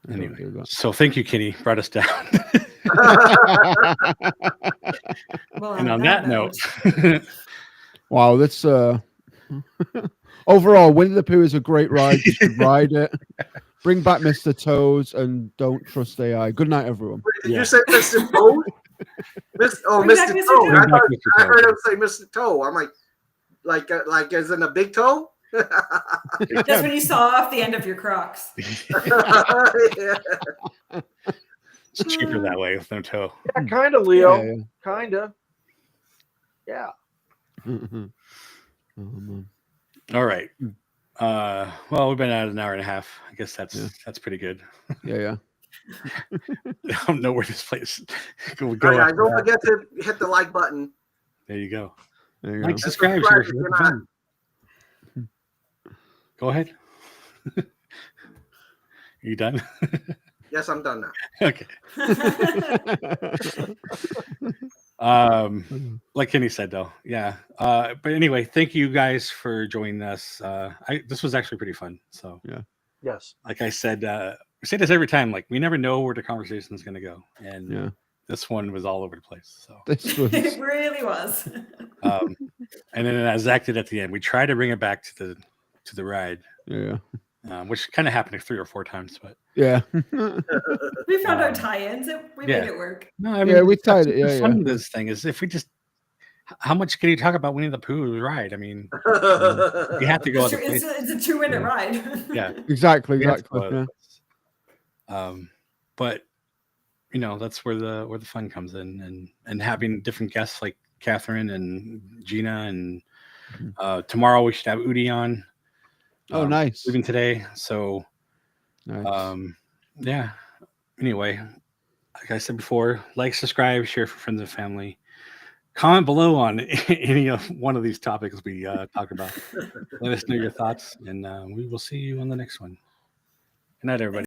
I don't Anyway, do that. so thank you, Kitty. Brought us down. Well, And on that note, Wow, that's overall, Winnie the Pooh is a great ride. You should ride it. Bring back Mr. Toad and don't trust AI. Good night, everyone. Did Yeah. you say Mr. Toad? Bring back Mr. Mr. Toad. Toad. I heard him say Mr. Toe. I'm like as in a big toe? That's when you saw off the end of your Crocs. Yeah. it's cheaper that way with no toe. Yeah, kind of, Leo. Yeah, yeah. Kind of. Yeah. Mhm. Oh, man. All right. Well, we've been at an hour and a half. I guess that's pretty good. Yeah, yeah. I don't know where this place go. All right, after don't that. forget to hit the like button. There you go. There you Like, go. subscribe, subscribe share, if share you're the not. fun. Go ahead. Are you done? Yes, I'm done now. Okay. Like Kenny said, though, yeah. But anyway, thank you guys for joining us. This was actually pretty fun. So, Yes. like I said, we say this every time. Like, we never know where the conversation is going to go, and Yeah. this one was all over the place. So, This was It really was. and then as Zach did at the end, we tried to bring it back to the ride, yeah. which kind of happened 3 or 4 times, but. Yeah. We found our tie-ins. We made it work. No, I Yeah, we tied it, the yeah, fun yeah. of this thing is if we just, how much can you talk about Winnie the Pooh ride? I mean, you have to go It's, other places. it's a 2-minute ride. Yeah, Exactly, we have to exactly. go other Yeah. places. But that's where the fun comes in, and having different guests like Catherine and Gina, and tomorrow we should have Udi on. Oh, nice. Leaving today, so. Nice. Yeah. Anyway, like I said before, like, subscribe, share for friends and family. Comment below on any of one of these topics we talk about. Let us know your thoughts, and we will see you on the next one. Good night, everybody.